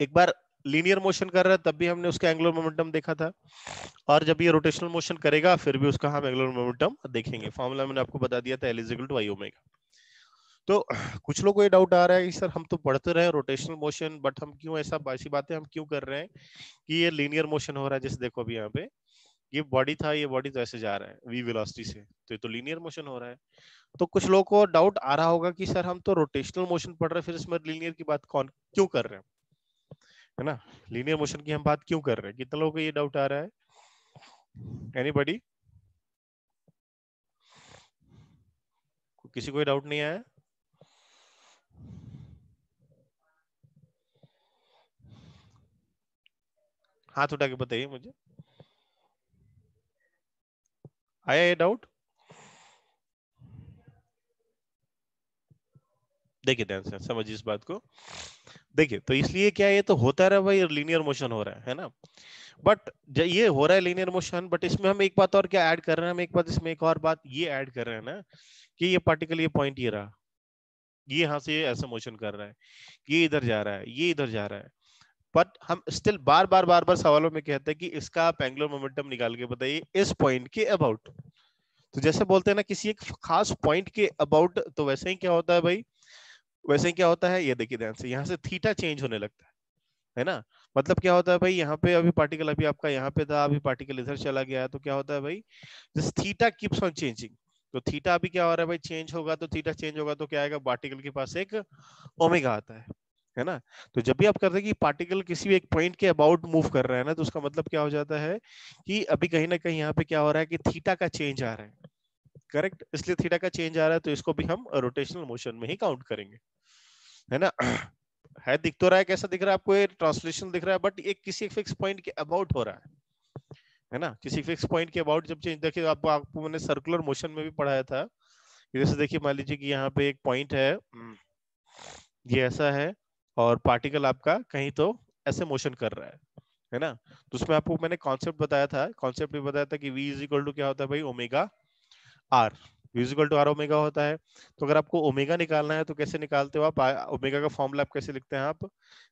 एक बार linear motion कर रहा है तब भी हमने उसका एंगुलर मोमेंटम देखा था, और जब ये रोटेशनल मोशन करेगा फिर भी उसका हम एंगुलर मोमेंटम देखेंगे। फॉर्मूला मैंने आपको बता दिया था, L is equal to I omega. तो कुछ लोगों को ये डाउट आ रहा है कि सर हम तो पढ़ते रहे रोटेशनल मोशन, बट हम क्यों ऐसा ऐसी बातें हम क्यों कर रहे हैं कि ये लीनियर मोशन हो रहा है। जैसे देखो अभी यहाँ पे ये बॉडी था, ये बॉडी तो ऐसे जा रहा है v वेलोसिटी से, तो ये तो लीनियर मोशन हो रहा है। तो कुछ लोगों को डाउट आ रहा होगा कि सर हम तो रोटेशनल मोशन पढ़ रहे हैं, फिर इसमें लीनियर की बात कौन क्यों कर रहे हैं, है ना। लीनियर मोशन की हम बात क्यों कर रहे हैं, कितने लोगों को ये डाउट आ रहा है? एनीबॉडी? किसी को डाउट नहीं आया? हाथ उठा के बताइए मुझे, आया ये डाउट? देखिए ध्यान से समझिए इस बात को। देखिए तो इसलिए क्या, ये तो होता रहा भाई, लीनियर मोशन हो रहा है ना। बट ये हो रहा है लीनियर मोशन, बट इसमें हम एक बात और क्या ऐड कर रहे हैं, हम एक बात इसमें एक और बात ये ऐड कर रहे हैं ना कि ये पार्टिकल, ये पॉइंट ये रहा, ये यहाँ से ऐसा मोशन कर रहा है, ये इधर जा रहा है, ये इधर जा रहा है। बट हम स्टिल बार बार सवालों में कहते हैं कि इसका आप एंगुलर मोमेंटम निकाल के बताइए इस पॉइंट के अबाउट। तो जैसे बोलते हैं ना किसी एक खास पॉइंट के अबाउट, तो वैसे ही क्या होता है भाई, वैसे ही क्या होता है, ये देखिए ध्यान से, यहाँ से थीटा चेंज होने लगता है ना। मतलब क्या होता है भाई, यहाँ पे अभी पार्टिकल अभी आपका यहाँ पे था, अभी पार्टिकल इधर चला गया, तो क्या होता है भाई, this theta keeps on changing. तो थीटा अभी क्या हो रहा है भाई, चेंज होगा, तो थीटा चेंज होगा तो क्या आएगा, पार्टिकल के पास एक ओमेगा आता है ना। तो जब भी आप करते हैं कि पार्टिकल किसी भी एक पॉइंट के अबाउट मूव कर रहा है ना, तो उसका मतलब क्या हो जाता है कि अभी कहीं ना कहीं यहाँ पे क्या हो रहा है कि थीटा का चेंज आ रहा है। करेक्ट, इसलिए थीटा का चेंज आ रहा है, तो इसको भी हम रोटेशनल मोशन में ही काउंट करेंगे, है ना। है, दिख तो रहा है, कैसा दिख रहा है आपको, ये ट्रांसलेशन दिख रहा है, बट एक किसी एक फिक्स पॉइंट के अबाउट हो रहा है ना। किसी फिक्स पॉइंट के अबाउट जब चेंज, देखिए आपको मैंने सर्कुलर मोशन में भी पढ़ाया था। जैसे देखिए मान लीजिए कि यहाँ पे एक पॉइंट है, ये ऐसा है, और पार्टिकल आपका कहीं तो ऐसे मोशन कर रहा है ना। तो उसमें आपको मैंने कॉन्सेप्ट बताया था, कॉन्सेप्ट भी बताया था कि v इज इक्वल टू क्या होता है भाई, omega R. v is equal to R omega होता है। तो अगर आपको ओमेगा निकालना है तो कैसे निकालते हो आप, ओमेगा का फॉर्मूला आप कैसे लिखते हैं आप,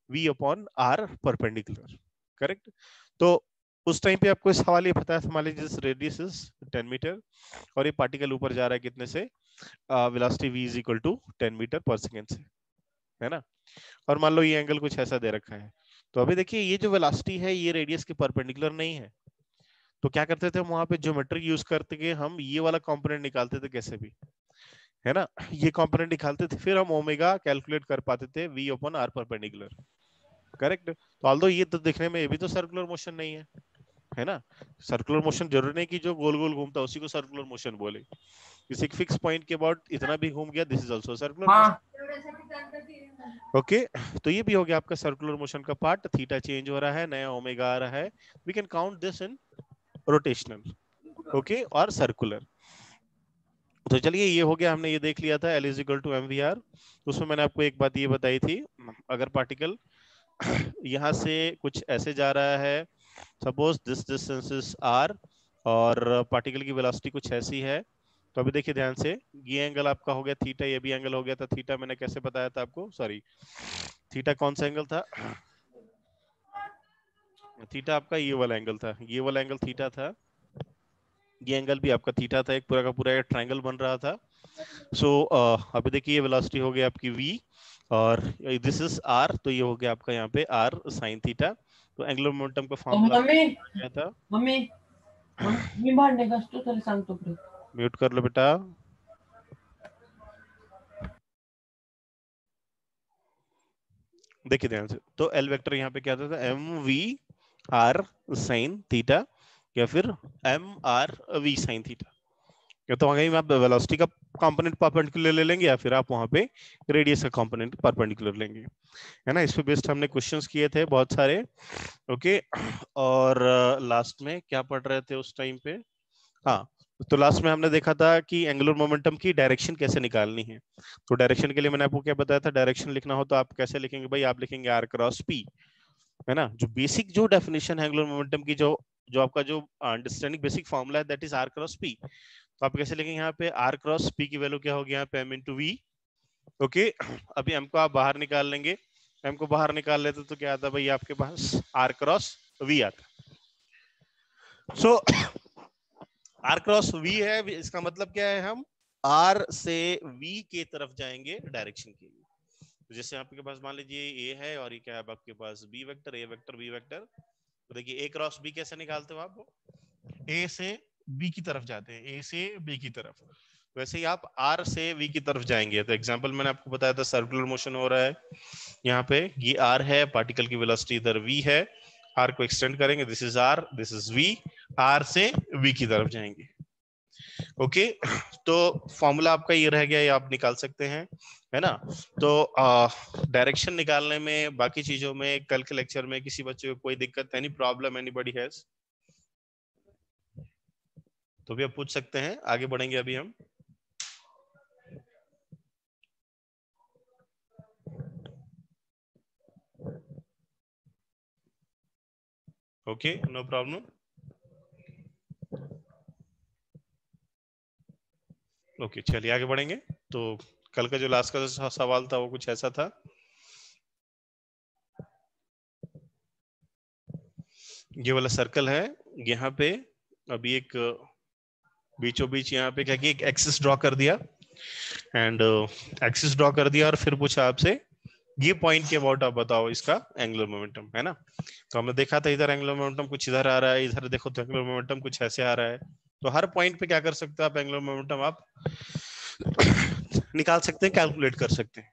v upon R perpendicular. Correct. तो उस टाइम पे आपको सवाल ये पता है, मान लीजिए रेडियस इज 10 मीटर और ये पार्टिकल ऊपर जा रहा है कितने से, velocity v is equal to 10 metre per second से, है ना। और मान लो ये एंगल कुछ ऐसा दे रखा है, तो अभी देखिए ये जो वेलोसिटी है ये रेडियस के परपेंडिकुलर नहीं है। तो क्या करते थे हम वहां पे, ज्योमेट्री यूज करते के हम ये वाला कंपोनेंट निकालते थे कैसे भी, है ना। ये कंपोनेंट निकालते थे, फिर हम ओमेगा कैलकुलेट कर पाते थे v upon R perpendicular. Correct. तो ऑल्दो ये तो दिखने में ये भी तो सर्कुलर मोशन नहीं है ना। सर्कुलर मोशन जरूरी नहीं कि जो गोल गोल घूमता है उसी को सर्कुलर मोशन बोले, किसी फिक्स पॉइंट के अबाउट इतना भी घूम गया, this is also circular motion. हाँ ओके, तो ये भी हो गया आपका सर्कुलर मोशन का पार्ट, थीटा चेंज हो रहा है, नया ओमेगा आ रहा है, we can count this in rotational, okay, और सर्कुलर। तो चलिए ये हो गया, हमने ये देख लिया था L is equal to mvr। उसमें मैंने आपको एक बात ये बताई थी, अगर पार्टिकल यहाँ से कुछ ऐसे जा रहा है, suppose this distance is r, और पार्टिकल की वेलोसिटी कुछ ऐसी है, तो अभी देखिए ध्यान से, ये एंगल आपका हो गया थीटा, ये भी एंगल हो गया था थीटा। मैंने कैसे बताया था आपको, सॉरी, थीटा कौन सा एंगल था, थीटा आपका ये वाला एंगल था, ये वाला एंगल थीटा था, ये एंगल भी आपका थीटा था, एक पूरा का पूरा एक ट्रायंगल बन रहा था। सो अभी देखिए ये वेलोसिटी हो गई आपकी v, और दिस इज r, तो ये हो गया आपका यहाँ पे r साइन थीटा। तो एंगुलर मोमेंटम का फॉर्मूला मम्मी क्या था, मम्मी मी भांडे घासतो तरी सांगतो प्लीज. म्यूट कर लो बेटा। देखिए ध्यान से, तो एल वेक्टर यहाँ पे क्या था, M V R sine theta, या फिर M R V sine theta. या तो वहीं आप वेलोसिटी का कंपोनेंट परपेंडिकुलर ले लेंगे, या फिर आप वहां पे रेडियस का कंपोनेंट परपेंडिकुलर लेंगे, है ना। इस पे बेस्ड हमने क्वेश्चंस किए थे बहुत सारे, ओके। और लास्ट में क्या पढ़ रहे थे उस टाइम पे, हाँ, तो लास्ट में हमने देखा था कि एंगुलर मोमेंटम की डायरेक्शन कैसे निकालनी है। तो डायरेक्शन के लिए मैंने आपको क्या बताया था, डायरेक्शन लिखना हो तो आप कैसे लिखेंगे भाई, आप लिखेंगे आर क्रॉस पी, है ना। जो बेसिक जो डेफिनेशन है एंगुलर मोमेंटम की, जो जो आपका जो अंडरस्टैंडिंग बेसिक फॉर्मूला है, that is R cross P. तो आप कैसे लिखेंगे यहाँ पे, आर क्रॉस पी की वैल्यू क्या होगी यहाँ पे, एम इंटू वी, ओके। अभी एम को आप बाहर निकाल लेंगे, m को बाहर निकाल लेते तो क्या आता भाई आपके पास r क्रॉस v आता। सो r क्रॉस v है, इसका मतलब क्या है, हम r से v की तरफ जाएंगे डायरेक्शन के लिए। तो जैसे आपके पास मान लीजिए a है और ये क्या है आपके पास b vector, a vector b vector. तो देखिए a क्रॉस b कैसे निकालते हो आप, a से b की तरफ जाते हैं, a से b की तरफ। वैसे ही आप r से v की तरफ जाएंगे। तो एग्जांपल मैंने आपको बताया था, सर्कुलर मोशन हो रहा है यहाँ पे, ये r है, पार्टिकल की वेलोसिटी इधर v है, r को एक्सटेंड करेंगे, this is r, this is v, r से v की तरफ जाएंगे। ओके तो फॉर्मूला आपका ये रह गया, ये आप निकाल सकते हैं, है ना। तो डायरेक्शन निकालने में, बाकी चीजों में, कल के लेक्चर में किसी बच्चे को कोई दिक्कत, एनी प्रॉब्लम एनीबॉडी हैज, तो भी आप पूछ सकते हैं। आगे बढ़ेंगे अभी हम। Okay no problem. ओके चलिए आगे बढ़ेंगे। तो कल का जो लास्ट का सवाल था वो कुछ ऐसा था, ये वाला सर्कल है यहाँ पे, अभी एक बीचों बीच यहाँ पे क्या कि एक एक्सिस ड्रॉ कर दिया, एंड एक्सिस ड्रॉ कर दिया और फिर पूछा आपसे ये पॉइंट के अबाउट आप बताओ इसका एंगुलर मोमेंटम, है ना। तो हमने देखा था इधर एंगुलर मोमेंटम कुछ इधर आ रहा है, इधर देखो तो एंगुलर मोमेंटम कुछ ऐसे आ रहा है। तो हर पॉइंट पे क्या कर सकते हो आप, एंगुलर मोमेंटम आप निकाल सकते हैं, कैलकुलेट कर सकते हैं,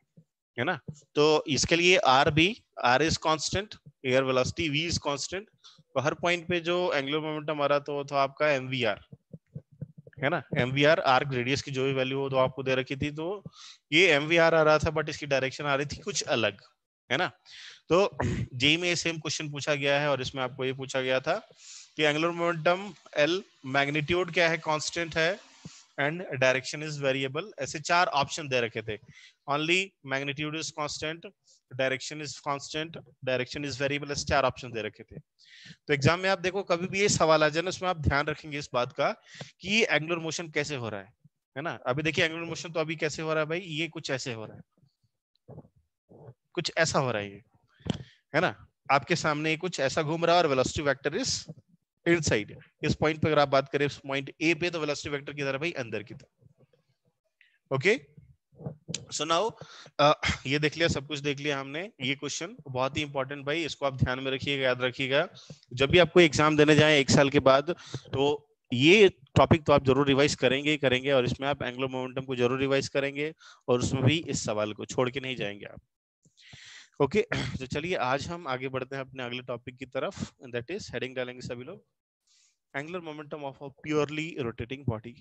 है ना। तो इसके लिए R is constant, air velocity v is constant, तो हर पॉइंट पे जो एंगुलर मोमेंटम आ रहा तो वो था आपका mvr, है ना। mvr आर्क रेडियस की जो भी वैल्यू हो तो आपको दे रखी थी, तो ये mvr आ रहा था बट इसकी डायरेक्शन आ रही थी कुछ अलग, है ना। तो जेई में सेम क्वेश्चन पूछा गया है और इसमें आपको ये पूछा गया था कि एंगुलर मोमेंटम l, मैग्नीट्यूड क्या है, कांस्टेंट है, एंड डायरेक्शन इज वेरिएबल। ऐसे चार ऑप्शन दे रखे थे, only magnitude is constant, direction is constant, direction is variable, ऐसे चार ऑप्शन दे रखे थे। तो एग्जाम में आप देखो कभी भी ये सवाल आ जाए ना, उसमें आप ध्यान रखेंगे इस बात का कि ये एंगुलर मोशन कैसे हो रहा है ना। अभी देखिए एंगुलर मोशन तो अभी कैसे हो रहा है भाई, ये कुछ ऐसे हो रहा है, कुछ ऐसा हो रहा है, ये है ना, आपके सामने कुछ ऐसा घूम रहा है और वेलोसिटी वेक्टर इज इनसाइड। इस पॉइंट पे अगर आप बात करें पॉइंट ए पे, तो वेलोसिटी वेक्टर की तरफ भाई अंदर की तरफ। ओके सो नाउ ये देख लिया, सब कुछ देख लिया हमने। ये क्वेश्चन बहुत ही इंपॉर्टेंट भाई, इसको आप ध्यान में रखिएगा, याद रखिएगा। जब भी आपको एग्जाम देने जाए 1 साल के बाद, तो ये टॉपिक तो आप जरूर रिवाइज करेंगे ही करेंगे, और इसमें आप एंगुलर मोमेंटम को जरूर रिवाइज करेंगे, और उसमें भी इस सवाल को छोड़ के नहीं जाएंगे आप। ओके तो चलिए आज हम आगे बढ़ते हैं अपने अगले टॉपिक की तरफ, दैट इज हेडिंग डालेंगे सभी लोग, angular momentum of a purely rotating body.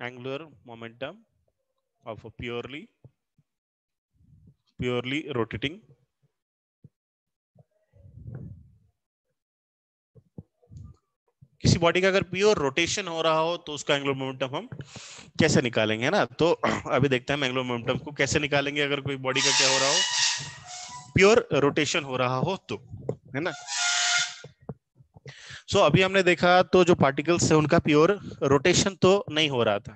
Angular momentum of a purely rotating किसी बॉडी का अगर प्योर रोटेशन हो रहा हो तो उसका एंगुलर मोमेंटम हम कैसे निकालेंगे, है ना। तो अभी देखते हैं हम एंगुलर मोमेंटम को कैसे निकालेंगे अगर कोई बॉडी का क्या हो रहा हो, प्योर रोटेशन हो रहा हो तो, है ना। सो अभी हमने देखा तो जो पार्टिकल्स है उनका प्योर रोटेशन तो नहीं हो रहा था,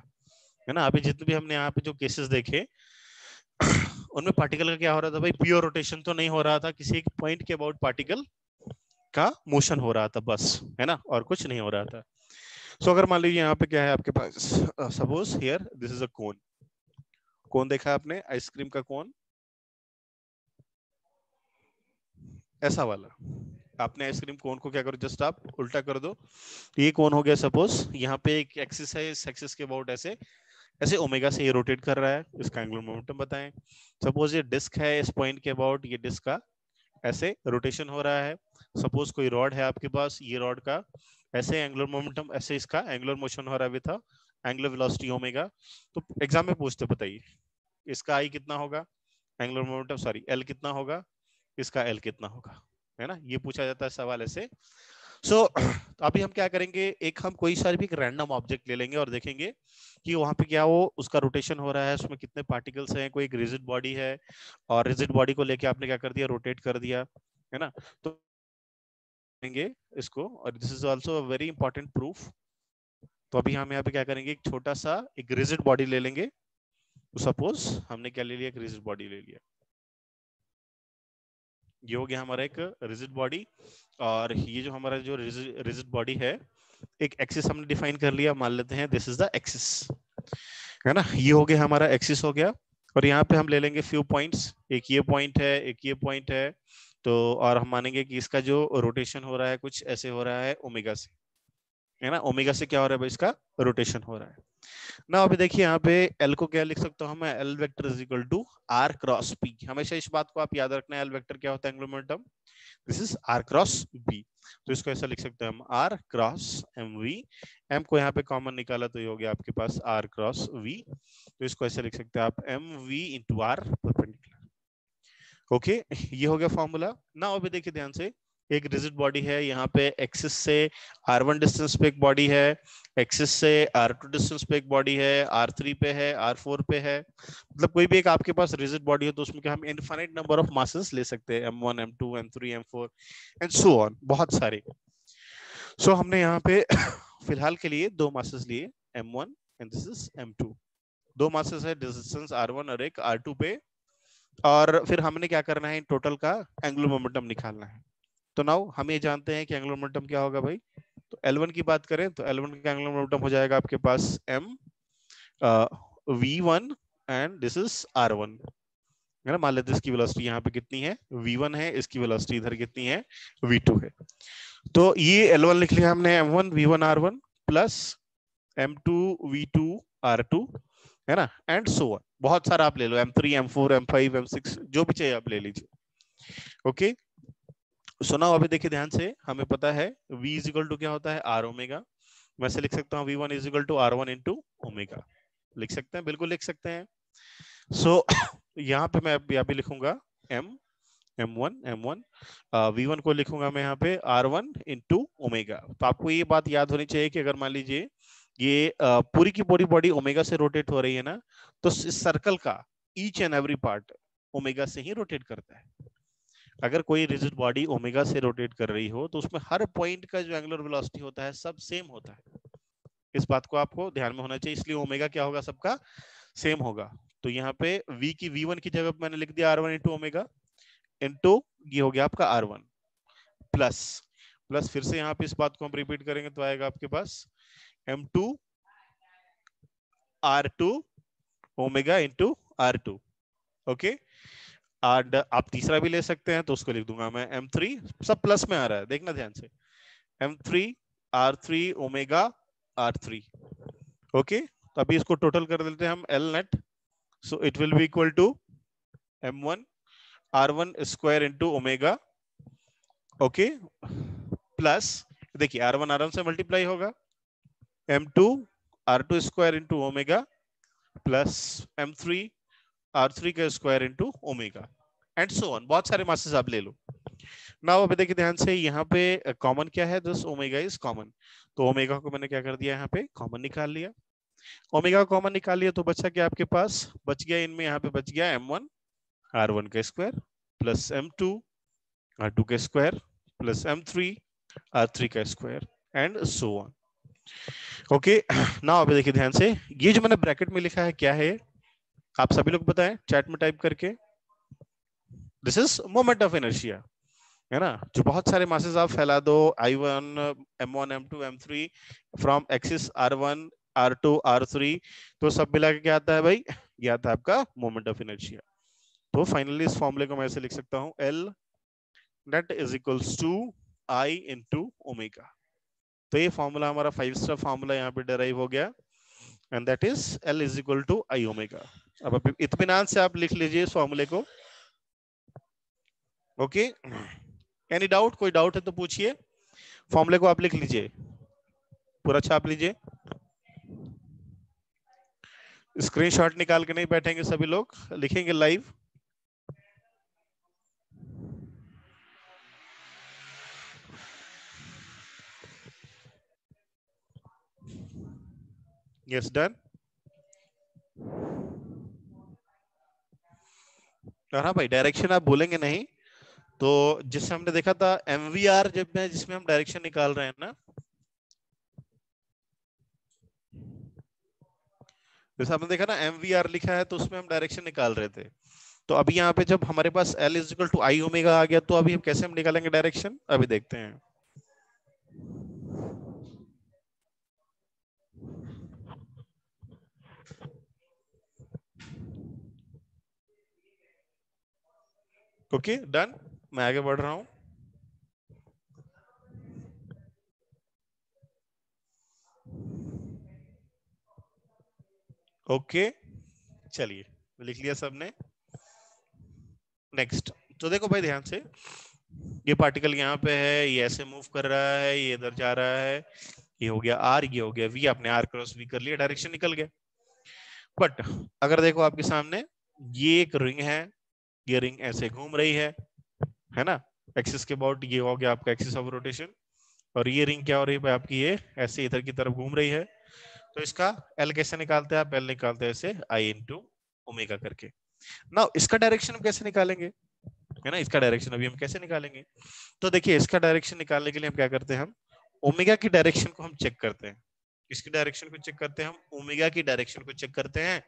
है ना। अभी जितने भी हमने यहाँ पे जो केसेस देखे उनमें पार्टिकल का क्या हो रहा था भाई, प्योर रोटेशन तो नहीं हो रहा था, किसी एक पॉइंट के अबाउट पार्टिकल का मोशन हो रहा था बस, है ना, और कुछ नहीं हो रहा था। सो अगर मान लीजिए यहाँ पे क्या है आपके पास, suppose here this is a cone, cone देखा आपने, आइसक्रीम का कोन, ऐसा वाला। आपने आइसक्रीम कोन को क्या करो, जस्ट आप उल्टा कर दो, ये कोन हो गया। सपोज यहाँ पे एक एक्सिस है, इस एक्सिस के अबाउट ऐसे ऐसे ओमेगा से ये रोटेट कर रहा है, इसका एंगुलर मोमेंटम बताएं। सपोज ये डिस्क है, इस पॉइंट के अबाउट ये डिस्क का ऐसे रोटेशन हो रहा है। सपोज कोई रॉड है आपके पास, ये रॉड का ऐसे एंगुलर मोमेंटम, ऐसे इसका एंगुलर मोशन हो रहा है विद एंगुलर वेलोसिटी ओमेगा। तो एग्जाम में पूछते, बताइए इसका आई कितना होगा एंगुलर मोमेंटम, सॉरी एल कितना होगा, इसका एल कितना होगा, है ना, ये पूछा जाता है सवाल ऐसे। सो तो अभी हम क्या करेंगे, एक हम कोई सा भी एक रैंडम ऑब्जेक्ट ले लेंगे और देखेंगे कि वहां पे क्या वो उसका रोटेशन हो रहा है, उसमें कितने पार्टिकल्स हैं। कोई एक रिजिड बॉडी है और रिजिड बॉडी को लेके आपने क्या कर दिया, रोटेट कर दिया, है ना। तो करेंगे इसको, और this is also a very important proof. तो अभी हम यहाँ पे क्या करेंगे, एक छोटा सा एक रिजिड बॉडी ले लेंगे, सपोज हमने क्या ले लिया, एक रिजिड बॉडी ले लिया, ये हो गया हमारा एक रिजिड बॉडी, और ये जो हमारा जो रिजिड बॉडी है, एक एक्सिस हमने डिफाइन कर लिया, मान लेते हैं दिस इज द एक्सिस, है ना, ये हो गया हमारा एक्सिस हो गया। और यहाँ पे हम ले लेंगे फ्यू पॉइंट्स, एक ये पॉइंट है, एक ये पॉइंट है, तो और हम मानेंगे कि इसका जो रोटेशन हो रहा है कुछ ऐसे हो रहा है ओमेगा से, है ना, ओमेगा से क्या हो रहा है भाई, इसका रोटेशन हो रहा है ना। अभी देखिए यहाँ पे एल को क्या लिख सकता हूँ मैं, L vector is equal to R cross P, हमेशा इस बात को आप याद रखना है, एल वेक्टर क्या होता है angular momentum, this is R cross B, तो इसको ऐसा लिख सकते हैं हम R cross M V, M को यहाँ पे कॉमन निकाला तो ये हो गया आपके पास आर क्रॉस वी, तो इसको ऐसे लिख सकते हैं आप M V into R perpendicular. Okay, ये हो गया फॉर्मूला ना। अभी देखिए ध्यान से, एक रिजिड बॉडी है, यहाँ पे एक्सिस से r1 डिस्टेंस पे एक बॉडी है, एक्सिस से r2 डिस्टेंस पे एक बॉडी है, r3 पे है, r4 पे है, मतलब कोई भी एक आपके पास रिजिड बॉडी है तो उसमें क्या हम इनफाइनाइट नंबर ऑफ मासेस ले सकते हैं, m1 m2 m3 m4 and so on, बहुत सारे। सो हमने यहाँ पे फिलहाल के लिए दो मासेस लिए, m1 and this is m2, दो मासेस है डिस्टेंस r1 और एक r2 पे, और फिर हमने क्या करना है, इन टोटल का एंगुलर मोमेंटम निकालना है। तो नाउ हम ये जानते हैं कि एंगुलर मोमेंटम क्या होगा भाई, तो L1 की बात करें तो L1 का एंगुलर मोमेंटम हो जाएगा आपके पास m v1 and this is r1, है ना, मान लेते हैं इसकी वेलोसिटी यहाँ पे कितनी है v1 है, इसकी वेलोसिटी इधर कितनी है v2 है, तो ये L1 लिख लिया हमने m1 v1 r1 plus m2 v2 r2, है ना, एंड सो ऑन, बहुत सारा आप ले लो, m3 m4 m5 m6 जो भी चाहिए आप ले लीजिए। ओके, सुना अभी देखिए ध्यान से, हमें पता है v इज इक्वल टू क्या होता है r ओमेगा, वैसे लिख सकता हूँ v1 is equal to r1 into omega, लिख सकते हैं, बिल्कुल लिख सकते हैं। सो यहाँ पे मैं यहाँ पे लिखूंगा m m1 v1 को लिखूंगा मैं यहाँ पे r1 इंटू ओमेगा। तो आपको ये बात याद होनी चाहिए कि अगर मान लीजिए ये पूरी की पूरी बॉडी ओमेगा से रोटेट हो रही है ना, तो इस सर्कल का each and every part omega से ही रोटेट करता है। अगर कोई रिजिड बॉडी ओमेगा से रोटेट कर रही हो तो उसमें हर पॉइंट का जो एंगुलर वेलोसिटी होता है सब सेम होता है, इस बात को आपको ध्यान में होना चाहिए, इसलिए ओमेगा क्या होगा, सबका सेम होगा। तो यहाँ पे v की v1 की जगह पे मैंने लिख दिया r1 इंटू ओमेगा, इंटू ये हो गया आपका r1 प्लस प्लस, फिर से यहाँ पे इस बात को हम रिपीट करेंगे तो आएगा आपके पास m2 r2 omega into r2। Okay, and आप तीसरा भी ले सकते हैं तो उसको लिख दूंगा मैं m3, सब प्लस में आ रहा है देखना ध्यान से, m3 r3 omega r3। Okay, तो अभी इसको टोटल कर देते हैं हम l net, so it will be equal to m1 r1 square into omega, okay, plus देखिए r1 r1 से मल्टीप्लाई होगा, m2 r2 square into omega plus m3 r3 का square into omega and so on, बहुत सारे masses आप ले लो। Now अभी देखिए ध्यान से, यहाँ पे कॉमन क्या है, दिस ओमेगा इज कॉमन, तो ओमेगा को मैंने क्या कर दिया, यहाँ पे कॉमन निकाल लिया, ओमेगा कॉमन निकाल लिया तो बचा क्या आपके पास, बच गया इनमें, यहाँ पे बच गया m1 r1 का स्क्वायर प्लस m2 r2 का स्क्वायर प्लस m3 r3 का square and so on. Okay, now अभी देखिए ध्यान से, ये जो मैंने ब्रैकेट में लिखा है क्या है, आप सभी लोग बताएं चैट में टाइप करके, this is moment of inertia, है ना, जो बहुत सारे मासेस आप फैला दो I1 m1 m2 m3 from axis r1 r2 r3, तो सब मिला के क्या आता है भाई, ये आता है आपका मोमेंट ऑफ इनर्शिया। तो फाइनली इस फॉर्मूले को मैं ऐसे लिख सकता हूं, L net is equals to I into omega. तो ये फॉर्मूला हमारा 5 स्टेप फॉर्मूला यहाँ पे डिराइव हो गया, and that is L is equal to I omega. अब इत्मीनान से आप लिख लीजिए इस फॉर्मूले को। ओके, एनी डाउट, कोई डाउट है तो पूछिए, फॉर्मूले को आप लिख लीजिए, पूरा छाप लीजिए, स्क्रीनशॉट निकाल के नहीं बैठेंगे सभी लोग, लिखेंगे लाइव। Yes, done. हाँ भाई, डायरेक्शन आप भूलेंगे नहीं, तो जिससे हमने देखा था MVR जब में, जिसमें हम डायरेक्शन निकाल रहे हैं ना, जैसे आपने देखा ना MVR लिखा है तो उसमें हम डायरेक्शन निकाल रहे थे। तो अभी यहाँ पे जब हमारे पास L is equal to I omega आ गया तो अभी हम कैसे हम निकालेंगे डायरेक्शन, अभी देखते हैं। ओके डन, मैं आगे बढ़ रहा हूं। ओके चलिए, लिख लिया सबने। नेक्स्ट, तो देखो भाई ध्यान से, ये पार्टिकल यहाँ पे है, ये ऐसे मूव कर रहा है, ये इधर जा रहा है, ये हो गया आर, ये हो गया वी, आपने आर क्रॉस वी कर लिया, डायरेक्शन निकल गया। बट अगर देखो आपके सामने ये एक रिंग है, ये रिंग ऐसे घूम रही है ना, एक्सिस के अबाउट, ये हो गया आपका एक्सिस ऑफ रोटेशन। और ये रिंग क्या हो रही है आपकी, ये ऐसे इधर की तरफ घूम रही है। तो इसका एल कैसे निकालते हैं आप, एल निकालते हैं ऐसे आई इंटू ओमेगा करके। ना इसका डायरेक्शन हम कैसे निकालेंगे, है ना, इसका डायरेक्शन अभी हम कैसे निकालेंगे। तो देखिए इसका डायरेक्शन निकालने के लिए हम क्या करते हैं, हम ओमेगा की डायरेक्शन को हम चेक करते हैं। किसकी डायरेक्शन को चेक करते हैं, हम ओमेगा की डायरेक्शन को चेक करते हैं।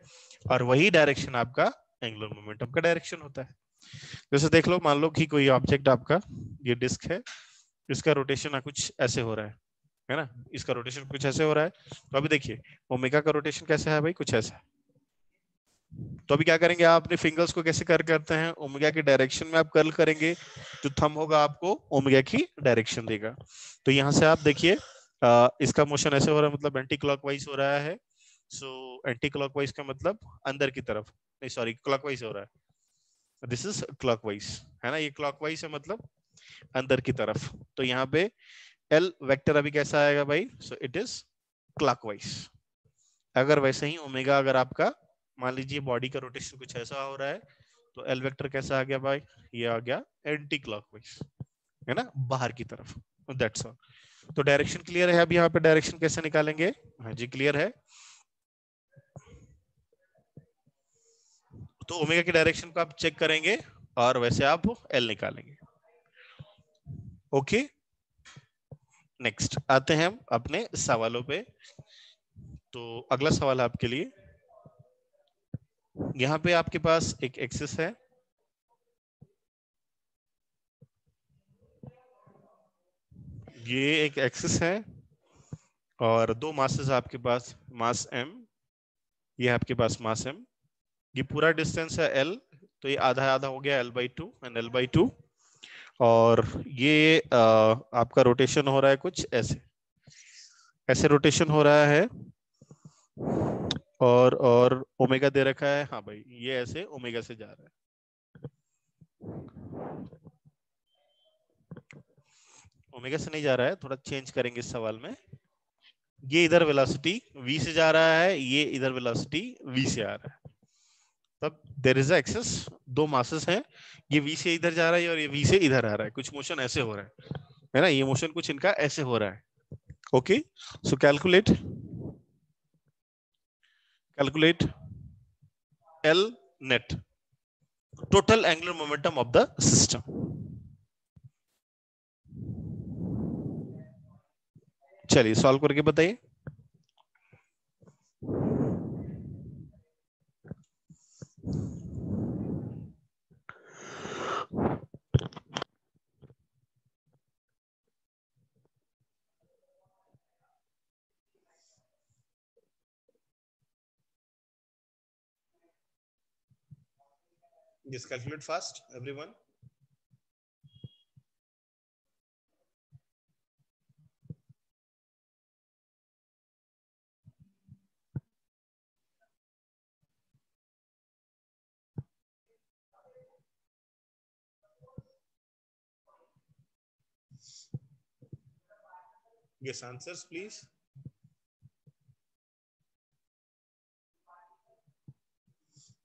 और वही डायरेक्शन आपका एंगुलर मोमेंटम का डायरेक्शन होता है। जैसे देख लो, मान लो कि कोई ऑब्जेक्ट आपका, ये डिस्क है, इसका रोटेशन कुछ ऐसे हो रहा है ना, इसका रोटेशन कुछ ऐसे हो रहा है। तो अभी देखिए ओमेगा का रोटेशन कैसा है भाई, कुछ ऐसा है। तो अभी क्या करेंगे, आप अपने फिंगर्स को कैसे कर्ल करते हैं, ओमेगा की डायरेक्शन में आप कर्ल करेंगे। जो थंब होगा आपको ओमेगा की डायरेक्शन देगा। तो यहां से आप देखिए इसका मोशन ऐसे हो रहा है, मतलब एंटी क्लॉकवाइज हो रहा है। सो एंटी क्लॉकवाइज का मतलब अंदर की तरफ, नहीं सॉरी क्लॉकवाइज हो रहा है, दिस इज क्लॉकवाइज, है ना, ये क्लॉकवाइज है मतलब अंदर की तरफ। तो यहाँ पे एल वेक्टर अभी कैसा आएगा भाई, सो इट इज क्लॉकवाइज। अगर वैसे ही ओमेगा अगर आपका मान लीजिए बॉडी का रोटेशन कुछ ऐसा हो रहा है, तो एल वेक्टर कैसा आ गया भाई, ये आ गया एंटी क्लॉकवाइज, है ना, बाहर की तरफ। That's all. तो डायरेक्शन क्लियर है, अब यहाँ पे डायरेक्शन कैसे निकालेंगे, हाँ जी क्लियर है। तो ओमेगा की डायरेक्शन को आप चेक करेंगे और वैसे आप एल निकालेंगे। ओके नेक्स्ट आते हैं हम अपने सवालों पे। तो अगला सवाल आपके लिए, यहाँ पे आपके पास एक एक्सिस है, ये एक एक्सिस है, और दो मासेस आपके पास, मास m, ये आपके पास मास m, ये पूरा डिस्टेंस है l। तो ये आधा आधा हो गया L/2 एंड L/2। और ये आपका रोटेशन हो रहा है कुछ ऐसे, ऐसे रोटेशन हो रहा है। और ओमेगा दे रखा है, हाँ भाई ये ऐसे ओमेगा से जा रहा है। ओमेगा से नहीं जा रहा है, थोड़ा चेंज करेंगे इस सवाल में। ये इधर वेलोसिटी v से जा रहा है, ये इधर वेलोसिटी v से आ रहा है। तब देयर इज अ एक्सेस, दो मासेस हैं, ये v से इधर जा रहा है और ये v से इधर आ रहा है, कुछ मोशन ऐसे हो रहा है ना, ये मोशन कुछ इनका ऐसे हो रहा है। Okay so calculate, calculate L net, total angular momentum of the system. चलिए सॉल्व करके बताइए। Just calculate fast, everyone. Yes, answers please.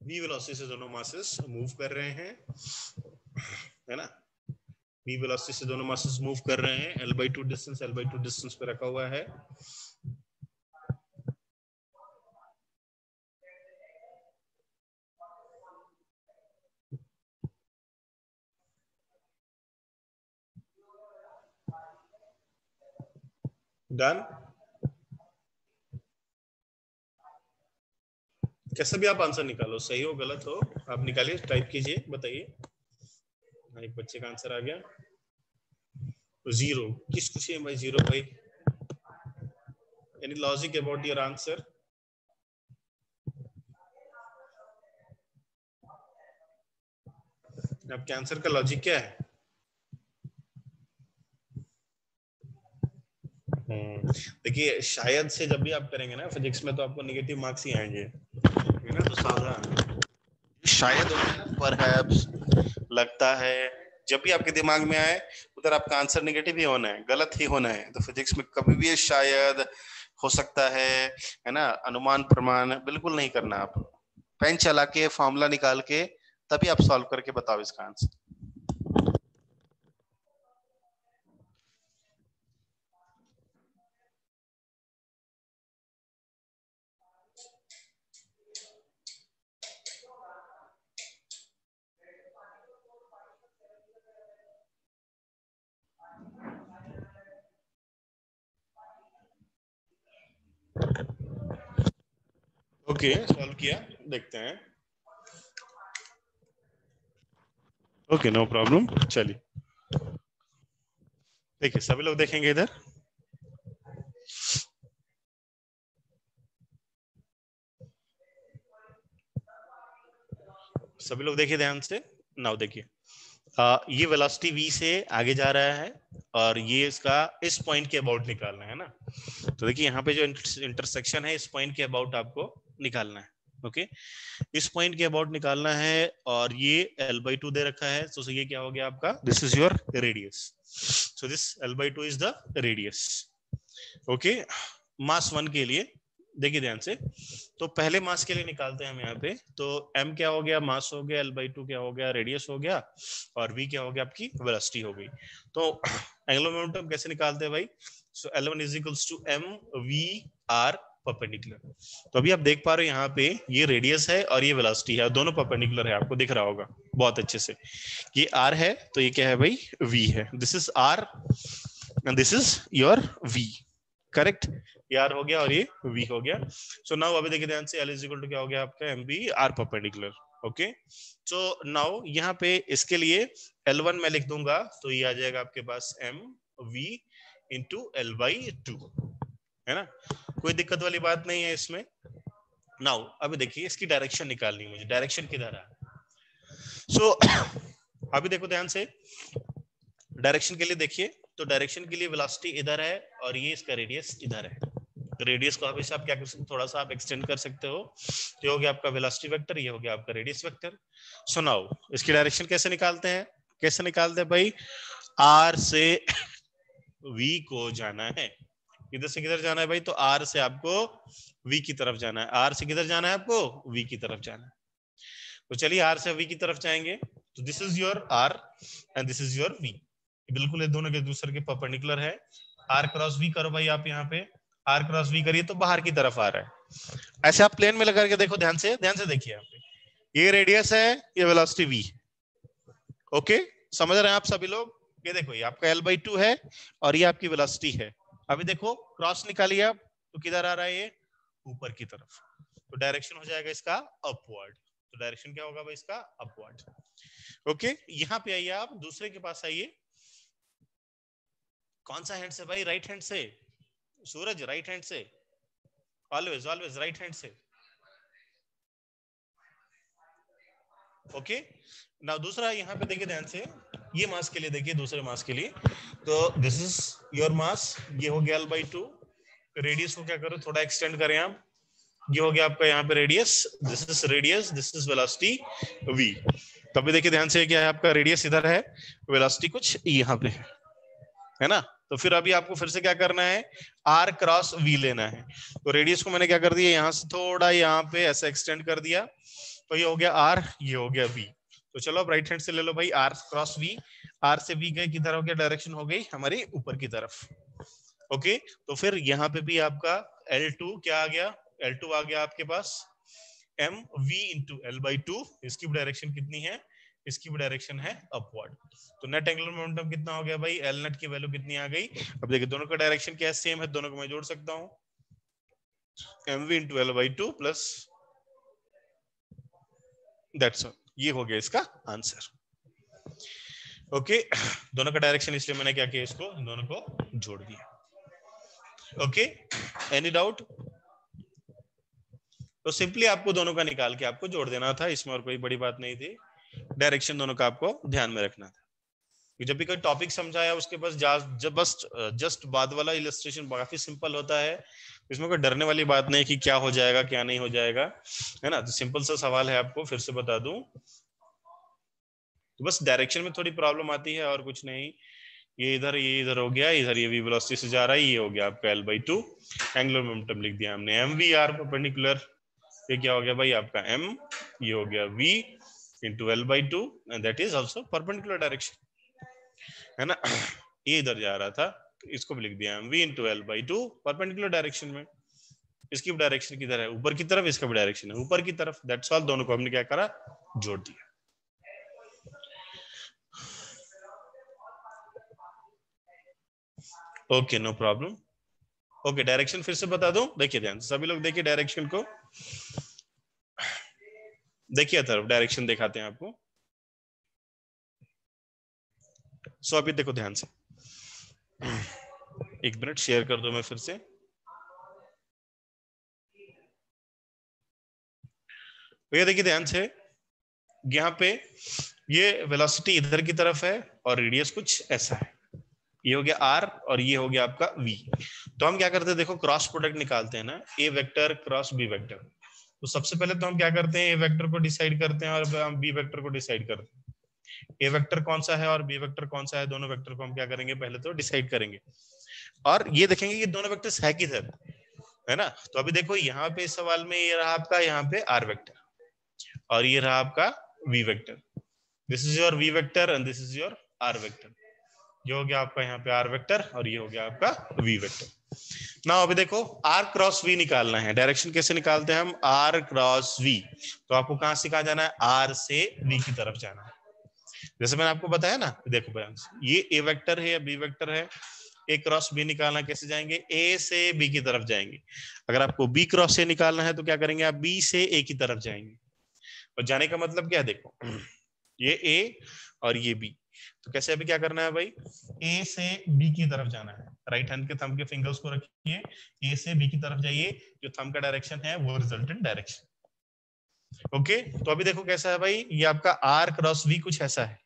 v velocity से दोनों मासेस मूव कर रहे हैं, है ना, v वेलोसिटी से दोनों मासेस मूव कर रहे हैं, L/2 डिस्टेंस, L/2 डिस्टेंस पे रखा हुआ है। डन। कैसे भी आप आंसर निकालो, सही हो गलत हो आप निकालिए, टाइप कीजिए, बताइए। एक बच्चे का आंसर आ गया 0। किस खुशी है भाई 0 भाई? Any logic about your answer? आपके आंसर का लॉजिक क्या है? देखिए शायद से जब भी आप करेंगे ना फिजिक्स में तो आपको नेगेटिव मार्क्स ही आएंगे, है ना? तो सावधान, शायद परहैप्स, लगता है, जब भी आपके दिमाग में आए उधर आपका आंसर नेगेटिव ही होना है, गलत ही होना है। तो फिजिक्स में कभी भी शायद, हो सकता है ना, अनुमान प्रमाण बिल्कुल नहीं करना। आप पेन चला के फॉर्मूला निकाल के तभी आप सॉल्व करके बताओ इसका आंसर। ओके, सॉल्व किया, देखते हैं। ओके, नो प्रॉब्लम, चलिए देखिए सभी लोग देखेंगे इधर। सभी लोग देखिए ध्यान से। नाउ देखिए, ये वेलोसिटी v से आगे जा रहा है और ये इसका इस पॉइंट के अबाउट निकालना है ना। तो देखिए यहाँ पे जो इंटरसेक्शन है इस पॉइंट के अबाउट आपको निकालना है। ओके, इस पॉइंट के अबाउट निकालना है और ये l/2 दे रखा है। तो ये क्या हो गया आपका, this is your radius. So this l/2 is the radius. Okay, mass 1 के लिए देखिए ध्यान से, तो पहले मास के लिए निकालते हैं हम यहाँ पे। तो m क्या हो गया, मास हो गया, l/2 क्या हो गया, रेडियस हो गया, और v क्या हो गया, आपकी वेलोसिटी हो गई। तो एंगुलर मोमेंटम कैसे निकालते हैं भाई? So L1 is equals to mv/r perpendicular. तो अभी आप देख पा रहे हो यहाँ पे ये रेडियस है और ये वेलोसिटी है, दोनों परपेंडिकुलर है, आपको दिख रहा होगा बहुत अच्छे से। ये r है तो ये क्या है भाई, v है। This is r and this is your v, correct? ये r हो गया और ये v हो गया। सो नाउ अभी देखिए ध्यान से, L इज इक्वल टू क्या हो गया आपका, mv/r perpendicular. Okay, so now यहाँ पे इसके लिए L1 मैं लिख दूंगा तो ये आ जाएगा आपके पास mv इंटू l/2, है ना? कोई दिक्कत वाली बात नहीं है इसमें। नाउ अभी देखिए इसकी डायरेक्शन निकालनी है मुझे, डायरेक्शन किधर है? सो अभी देखो ध्यान से, डायरेक्शन के लिए देखिए, तो डायरेक्शन के लिए वेलोसिटी इधर है और ये इसका रेडियस इधर है। रेडियस को हमेशा आप क्या कर सकते हो, थोड़ा सा आप एक्सटेंड कर सकते हो। ये हो गया आपका वेलोसिटी वेक्टर, ये हो गया आपका रेडियस वेक्टर। सो नाउ इसकी डायरेक्शन कैसे निकालते हैं? कैसे निकालते हैं भाई? आर से वी को जाना है। किधर से किधर जाना है भाई? तो आर से आपको वी की तरफ जाना है। आर से किधर जाना है आपको? वी की तरफ जाना है। तो चलिए आर से वी की तरफ जाएंगे। तो this is your R and this is your V, बिल्कुल ये दोनों के दूसरे के परपेंडिकुलर है। आर क्रॉस वी करो भाई, आप यहाँ पे आर क्रॉस वी करिए तो बाहर की तरफ आ रहा है। ऐसे आप प्लेन में लगा के देखो, ध्यान से देखिए यहाँ पे, ये रेडियस है, ये वेलोसिटी वी। ओके, समझ रहे हैं आप सभी लोग? ये देखो ये आपका l/2 है और ये आपकी वेलोसिटी है। अभी देखो क्रॉस निकालिए आप, तो किधर आ रहा है ये? ऊपर की तरफ। तो डायरेक्शन हो जाएगा इसका अपवर्ड। तो डायरेक्शन क्या होगा भाई इसका? अपवर्ड। ओके, यहाँ पे आइए, आप दूसरे के पास आइए। कौन सा हैंड से भाई? राइट हैंड से। सूरज राइट हैंड से, ऑलवेज ऑलवेज राइट हैंड से। ओके, नाउ दूसरा यहाँ पे देखिए ध्यान से, ये मास के लिए देखिए, दूसरे मास के लिए। तो दिस इज योर मास, ये हो गया l/2। रेडियस को क्या करो, थोड़ा एक्सटेंड करें आप। ये हो गया आपका यहाँ पे radius, this is radius, this is velocity v। तभी देखिए ध्यान से, क्या है आपका रेडियस इधर है, वेलोसिटी कुछ यहाँ पे है ना? तो फिर अभी आपको फिर से क्या करना है, r क्रॉस v लेना है। तो रेडियस को मैंने क्या कर दिया, यहाँ से थोड़ा यहाँ पे ऐसा एक्सटेंड कर दिया, तो ये हो गया r, ये हो गया v। तो चलो अब राइट हैंड से ले लो भाई, r क्रॉस v। r से v गए किधर हो गया, डायरेक्शन हो गई हमारी ऊपर की तरफ। ओके, तो फिर यहाँ पे भी आपका L2 क्या आ गया, L2 आ गया आपके पास mv इंटू l/2। इसकी डायरेक्शन कितनी है? इसकी भी डायरेक्शन है अपवर्ड। तो नेट एंगुलर मोमेंटम कितना हो गया भाई? एल नेट की वैल्यू कितनी आ गई? अब देखिए दोनों का डायरेक्शन क्या है, सेम है, दोनों को मैं जोड़ सकता हूँ, mv into l/2 plus that's all, ये हो गया इसका आंसर। ओके, दोनों का डायरेक्शन, इसलिए मैंने क्या किया, इसको दोनों को जोड़ दिया। Okay, any doubt? तो सिंपली आपको दोनों का निकाल के आपको जोड़ देना था, इसमें और कोई बड़ी बात नहीं थी। डायरेक्शन दोनों का आपको ध्यान में रखना था। जब भी कोई टॉपिक समझाया उसके पास जस्ट बाद वाला इलस्ट्रेशन काफी सिंपल होता है, इसमें कोई डरने वाली बात नहीं कि क्या हो जाएगा क्या नहीं हो जाएगा, है ना। तो सिंपल सा सवाल है, आपको फिर से बता दूं, तो बस डायरेक्शन में थोड़ी प्रॉब्लम आती है और कुछ नहीं। ये इधर हो गया, इधर ये v वेलोसिटी से जा रहा है, ये हो गया आपका L/2। एंगुलर मोमेंटम लिख दिया हमने mvr परपेंडिकुलर, ये क्या हो गया भाई आपका m, ये हो गया v into L/2 and that is also perpendicular direction, है ना। ये इधर जा रहा था, इसको भी लिख दिया mv into L/2 perpendicular direction में। इसकी भी डायरेक्शन किधर है, ऊपर की तरफ, इसका भी डायरेक्शन है ऊपर की तरफ। दैट्स ऑल, दोनों को हमने क्या करा, जोड़ दिया। Okay, no problem. Okay, direction फिर से बता दूं, देखिए ध्यान से सभी लोग, देखिए डायरेक्शन को, देखिए तरफ डायरेक्शन दिखाते हैं आपको। सो अभी देखो ध्यान से, एक मिनट शेयर कर दो मैं फिर से। ये देखिए ध्यान से, यहाँ पे ये वेलोसिटी इधर की तरफ है और रेडियस कुछ ऐसा है, ये हो गया r और ये हो गया आपका v। तो हम क्या करते हैं, देखो क्रॉस प्रोडक्ट निकालते हैं ना, a vector cross b vector. तो सबसे पहले तो हम क्या करते हैं, a वेक्टर को डिसाइड करते हैं और हम b वेक्टर को डिसाइड करते हैं। a वेक्टर कौन सा है और b वेक्टर कौन सा है, दोनों वेक्टर को हम क्या करेंगे, पहले तो डिसाइड करेंगे और ये देखेंगे कि दोनों वेक्टर्स है किधर, है ना। तो अभी देखो यहाँ पे इस सवाल में ये रहा आपका यहाँ पे r वेक्टर और ये रहा आपका v vector. This is your v vector and this is your r vector. ये हो गया आपका यहाँ पे r वेक्टर और ये हो गया आपका v वेक्टर। ना अभी देखो r क्रॉस v निकालना है, डायरेक्शन कैसे निकालते हैं हम, r क्रॉस v। तो आपको कहां से कहां जाना है, r से v की तरफ जाना है। जैसे मैंने आपको बताया ना, देखो ये a वेक्टर है या b वेक्टर है, a क्रॉस b निकालना, कैसे जाएंगे, a से b की तरफ जाएंगे। अगर आपको b क्रॉस a निकालना है तो क्या करेंगे, आप b से a की तरफ जाएंगे। और जाने का मतलब क्या है, देखो ये a और ये b, तो कैसे अभी क्या करना है भाई, A से B की तरफ जाना है। राइट हैंड के थंब के फिंगर्स को रखिए, A से B की तरफ जाइए, जो थंब का डायरेक्शन है वो रिजल्टेंट डायरेक्शन। ओके, तो अभी देखो कैसा है भाई, ये आपका R क्रॉस V कुछ ऐसा है,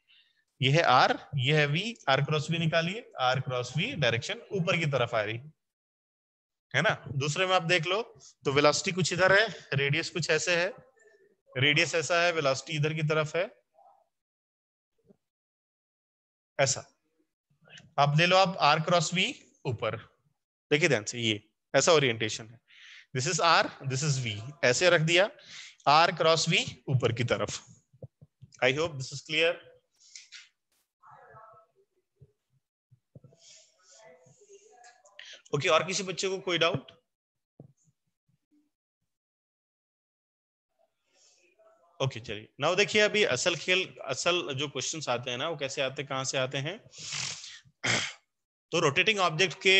ये है R, ये है V, R क्रॉस V निकालिए, R क्रॉस V डायरेक्शन ऊपर की तरफ आ रही है ना। दूसरे में आप देख लो, तो वेलोसिटी कुछ इधर है, रेडियस कुछ ऐसे है, रेडियस ऐसा है, वेलोसिटी इधर की तरफ है, ऐसा। आप ले लो, आप r क्रॉस v ऊपर, देखिए ध्यान से, ये ऐसा ओरिएंटेशन है, this is r, this is v, ऐसे रख दिया, r क्रॉस v ऊपर की तरफ। I hope this is clear. Okay, और किसी बच्चे को कोई डाउट? ओके, चलिए नाउ देखिए, अभी असल जो क्वेश्चंस आते हैं ना, वो कैसे आते हैं, कहां से आते हैं। तो रोटेटिंग ऑब्जेक्ट के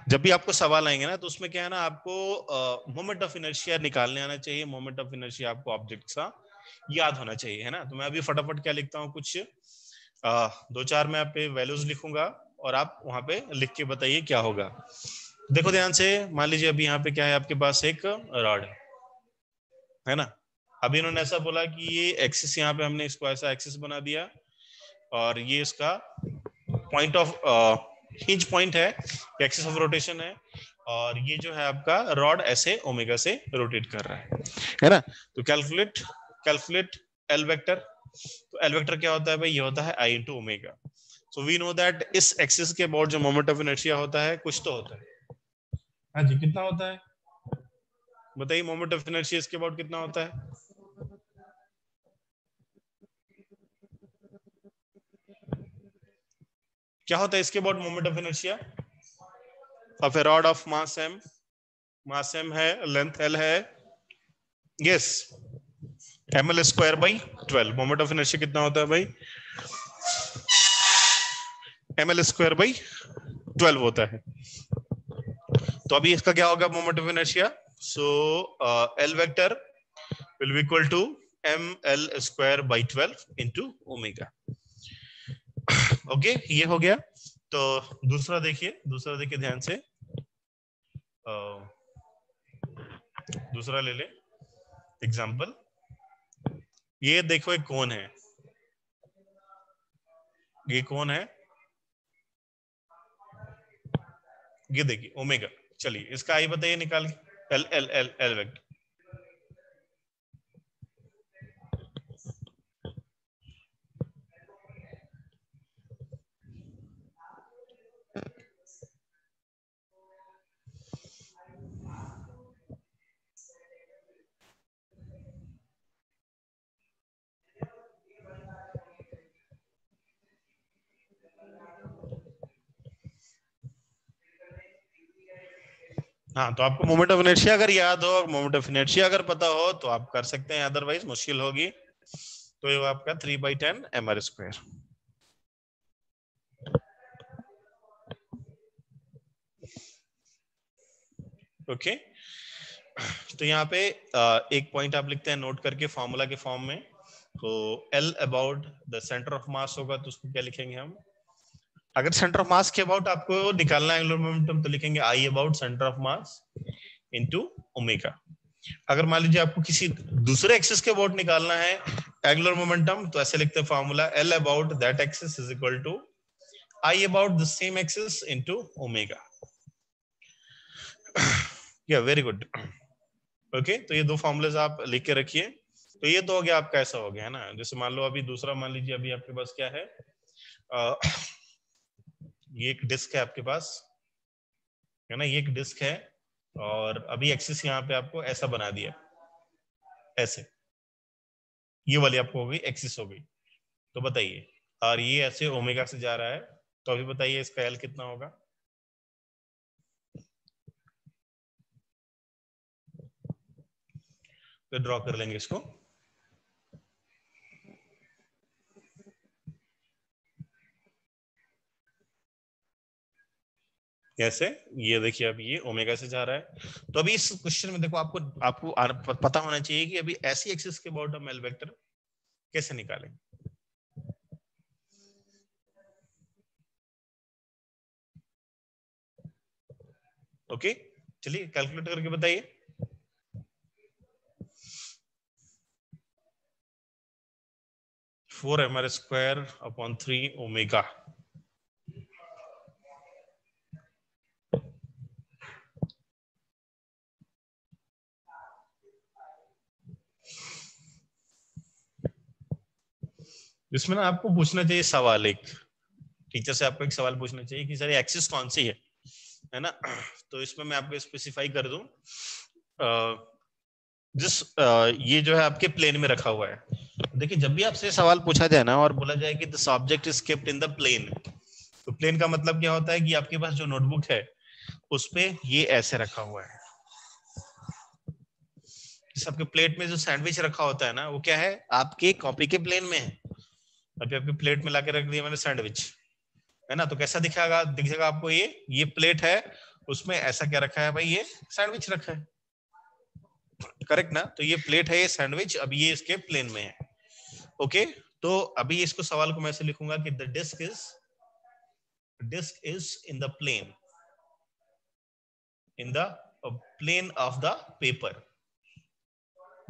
जब भी आपको सवाल आएंगे ना, तो उसमें क्या है ना, आपको मोमेंट ऑफ इनर्शिया निकालने आना चाहिए। मोमेंट ऑफ इनर्शिया आपको ऑब्जेक्ट का याद होना चाहिए, है ना। तो मैं अभी फटाफट क्या लिखता हूँ, कुछ 2-4 मैं आप पे वैल्यूज लिखूंगा और आप वहां पे लिख के बताइए क्या होगा। देखो ध्यान से, मान लीजिए अभी यहाँ पे क्या है, आपके पास एक रॉड है ना। अभी इन्होंने ऐसा बोला कि ये एक्सिस, यहाँ पे हमने इसको ऐसा एक्सिस बना दिया और ये इसका पॉइंट ऑफ हिंज पॉइंट है, एक्सिस ऑफ रोटेशन है, और ये जो है आपका रॉड ऐसे ओमेगा से रोटेट कर रहा है ना। तो कैलकुलेट एल वेक्टर। तो एल वेक्टर क्या होता है भाई, ये होता है I into omega. So we know that इस एक्सिस के अबाउट जो मोमेंट ऑफ इनर्शिया होता है, कुछ तो होता है। हाँ जी, कितना होता है बताइए, मोमेंट ऑफ इनर्शिया इसके अबाउट कितना होता है। क्या होता है इसके about moment of inertia of A rod of mass m। Mass m है, लेंथ l है, yes, ml square by 12। Moment of inertia कितना होता है भाई, ml स्क्वायर बाई 12 होता है। तो अभी इसका क्या होगा moment of inertia, so l vector will be equal to ml²/12 into omega. Okay, ये हो गया। तो दूसरा देखिए ध्यान से। दूसरा ले ले एग्जांपल। ये देखो एक कोण है, ये कौन है, ये देखिए ओमेगा। चलिए इसका आई बताइए निकाल के। L L L L vector. हाँ, तो आपको मोमेंट ऑफ इनर्शिया अगर याद हो, मोमेंट ऑफ इनर्शिया अगर पता हो तो आप कर सकते हैं, अदरवाइज मुश्किल होगी। तो ये आपका 3/10 mr²। ओके, तो यहाँ पे एक पॉइंट आप लिखते हैं नोट करके फॉर्मूला के फॉर्म में। तो L about the centre of मास होगा तो उसको क्या लिखेंगे हम? अगर सेंटर ऑफ मास के अबाउट आपको निकालना है एंगुलर मोमेंटम तो लिखेंगे I about centre of mass into omega. अगर मान लीजिए आपको किसी दूसरे एक्सिस के अबाउट निकालना है एंगुलर मोमेंटम तो ऐसे लिखते हैं formula L about that axis is equal to I about the same axis into omega. या वेरी गुड। ओके, तो ये दो फॉर्मूलेज आप लिख के रखिए। तो ये तो हो गया आपका, ऐसा हो गया है ना। जैसे मान लो अभी दूसरा मान लीजिए अभी आपके पास क्या है, ये एक डिस्क है आपके पास, है ना, ये एक डिस्क है और अभी एक्सिस यहाँ पे आपको ऐसा बना दिया, ऐसे ये वाली आपको हो गई एक्सिस हो गई। तो बताइए, और ये ऐसे ओमेगा से जा रहा है, तो अभी बताइए इसका एल कितना होगा? तो ड्रॉ कर लेंगे इसको। कैसे? ये देखिए अभी ये ओमेगा से जा रहा है। तो अभी इस क्वेश्चन में देखो आपको पता होना चाहिए कि अभी ऐसी एक्सिस के अबाउट हम एल वेक्टर कैसे निकालेंगे। ओके, चलिए कैलकुलेट करके बताइए। Four mr²/3 omega. इसमें ना आपको पूछना चाहिए सवाल, एक टीचर से आपको एक सवाल पूछना चाहिए कि सर ये एक्सिस कौन सी है ना। तो इसमें मैं आपको स्पेसिफाई कर दूं, ये जो है आपके प्लेन में रखा हुआ है। देखिए जब भी आपसे सवाल पूछा जाए ना और बोला जाए कि the subject is kept in the plane, तो प्लेन का मतलब क्या होता है कि आपके पास जो नोटबुक है उस पे ये ऐसे रखा हुआ है। सबके प्लेट में जो सैंडविच रखा होता है ना वो क्या है, आपके कॉपी के प्लेन में है। अभी आपकी प्लेट में लाके रख दिया मैंने सैंडविच, है ना, तो कैसा दिखेगा आपको? ये प्लेट है, उसमें ऐसा क्या रखा है भाई? ये सैंडविच रखा है, करेक्ट ना। तो ये प्लेट है, ये सैंडविच, अब ये इसके प्लेन में है। ओके, तो अभी इसको सवाल को मैं ऐसे लिखूंगा कि the disc is in the plane of the paper.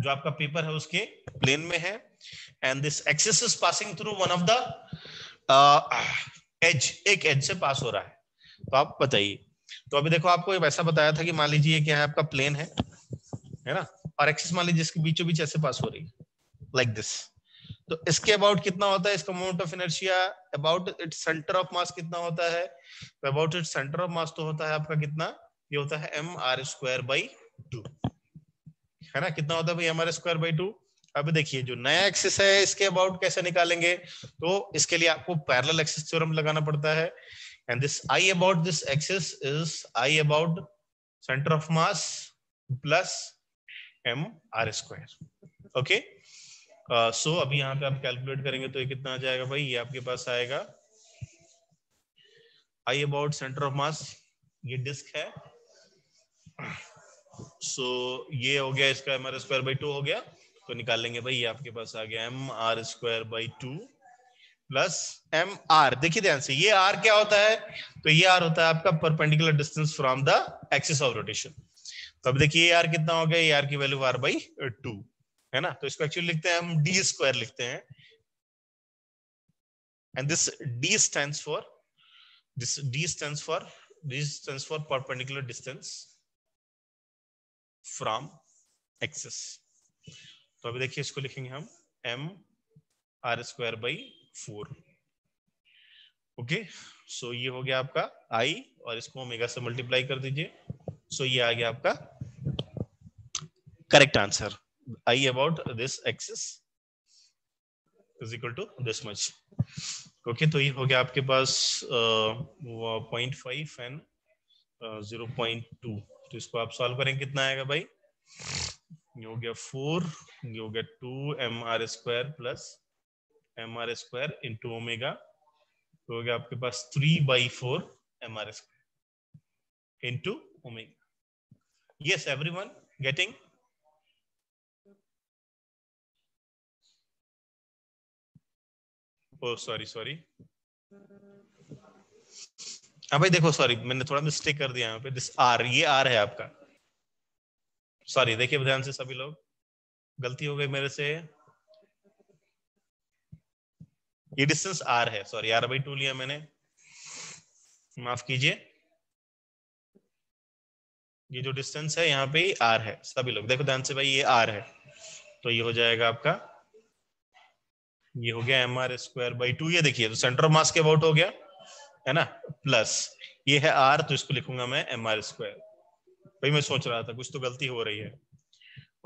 जो आपका पेपर है उसके प्लेन में है, and this axis is passing through one of the edge, एक एज से पास हो रहा है। तो आप बताइए। तो अभी देखो आपको वैसा बताया था कि मान लीजिए क्या है, आपका प्लेन है ना, और एक्सिस मान लीजिए इसके बीचों बीच ऐसे पास हो रही है लाइक दिस। तो इसके अबाउट कितना होता है इसका moment of inertia? About its centre of मास कितना होता है? तो अबाउट इट्स सेंटर ऑफ मास तो होता है आपका कितना, ये होता है mr²/2, है ना। कितना होता है भाई mr²/2? अब देखिए जो नया एक्सिस है इसके अबाउट कैसे निकालेंगे, तो इसके लिए आपको पैरेलल एक्सिस थ्योरम लगाना पड़ता है। And this I about this axis is I about centre of mass plus mr²। Okay, so अभी यहाँ पे आप कैलकुलेट करेंगे तो ये कितना आ जाएगा भाई? ये आपके पास आएगा I अबाउट सेंटर ऑफ मास, ये डिस्क है, सो ये हो गया इसका mr²/2 हो गया, तो निकाल लेंगे भाई, ये आपके पास आ गया mr²/2 प्लस mr। देखिए ध्यान से, ये r क्या होता है? तो ये r होता है आपका perpendicular distance from the axis of rotation. तो अब देखिए r कितना हो गया, ये r की वैल्यू r/2 है ना। तो इसको एक्चुअली लिखते हैं हम d² लिखते हैं, and this d stands for perpendicular distance from axis। तो अभी देखिए इसको लिखेंगे हम mr²/4। ओके, सो ये हो गया आपका i, और इसको ओमेगा से मल्टीप्लाई कर दीजिए। सो ये आ गया आपका correct answer. i about this axis is equal to this much. Okay, तो ये हो गया आपके पास 0.5 एंड 0.2। तो इसको आप सॉल्व करेंगे, कितना आएगा भाई? ये हो गया 4, ये हो गया 2 mr² plus mr² into omega, तो हो गया आपके पास 3/4 mr² into omega. Yes everyone getting? Oh sorry हाँ भाई देखो, सॉरी मैंने थोड़ा मिस्टेक कर दिया यहाँ पे। दिस r, ये r है आपका। सॉरी, देखिए ध्यान से सभी लोग, गलती हो गई मेरे से। ये डिस्टेंस r है, सॉरी r/2 लिया मैंने, माफ कीजिए। ये जो डिस्टेंस है यहाँ पे r है, सभी लोग देखो ध्यान से भाई, ये r है। तो ये हो जाएगा आपका, ये हो गया mr²/2। ये देखिए, तो सेंटर ऑफ मास के अबाउट हो गया है ना, प्लस ये है r, तो इसको लिखूंगा मैं mr²। भाई मैं सोच रहा था कुछ तो गलती हो रही है।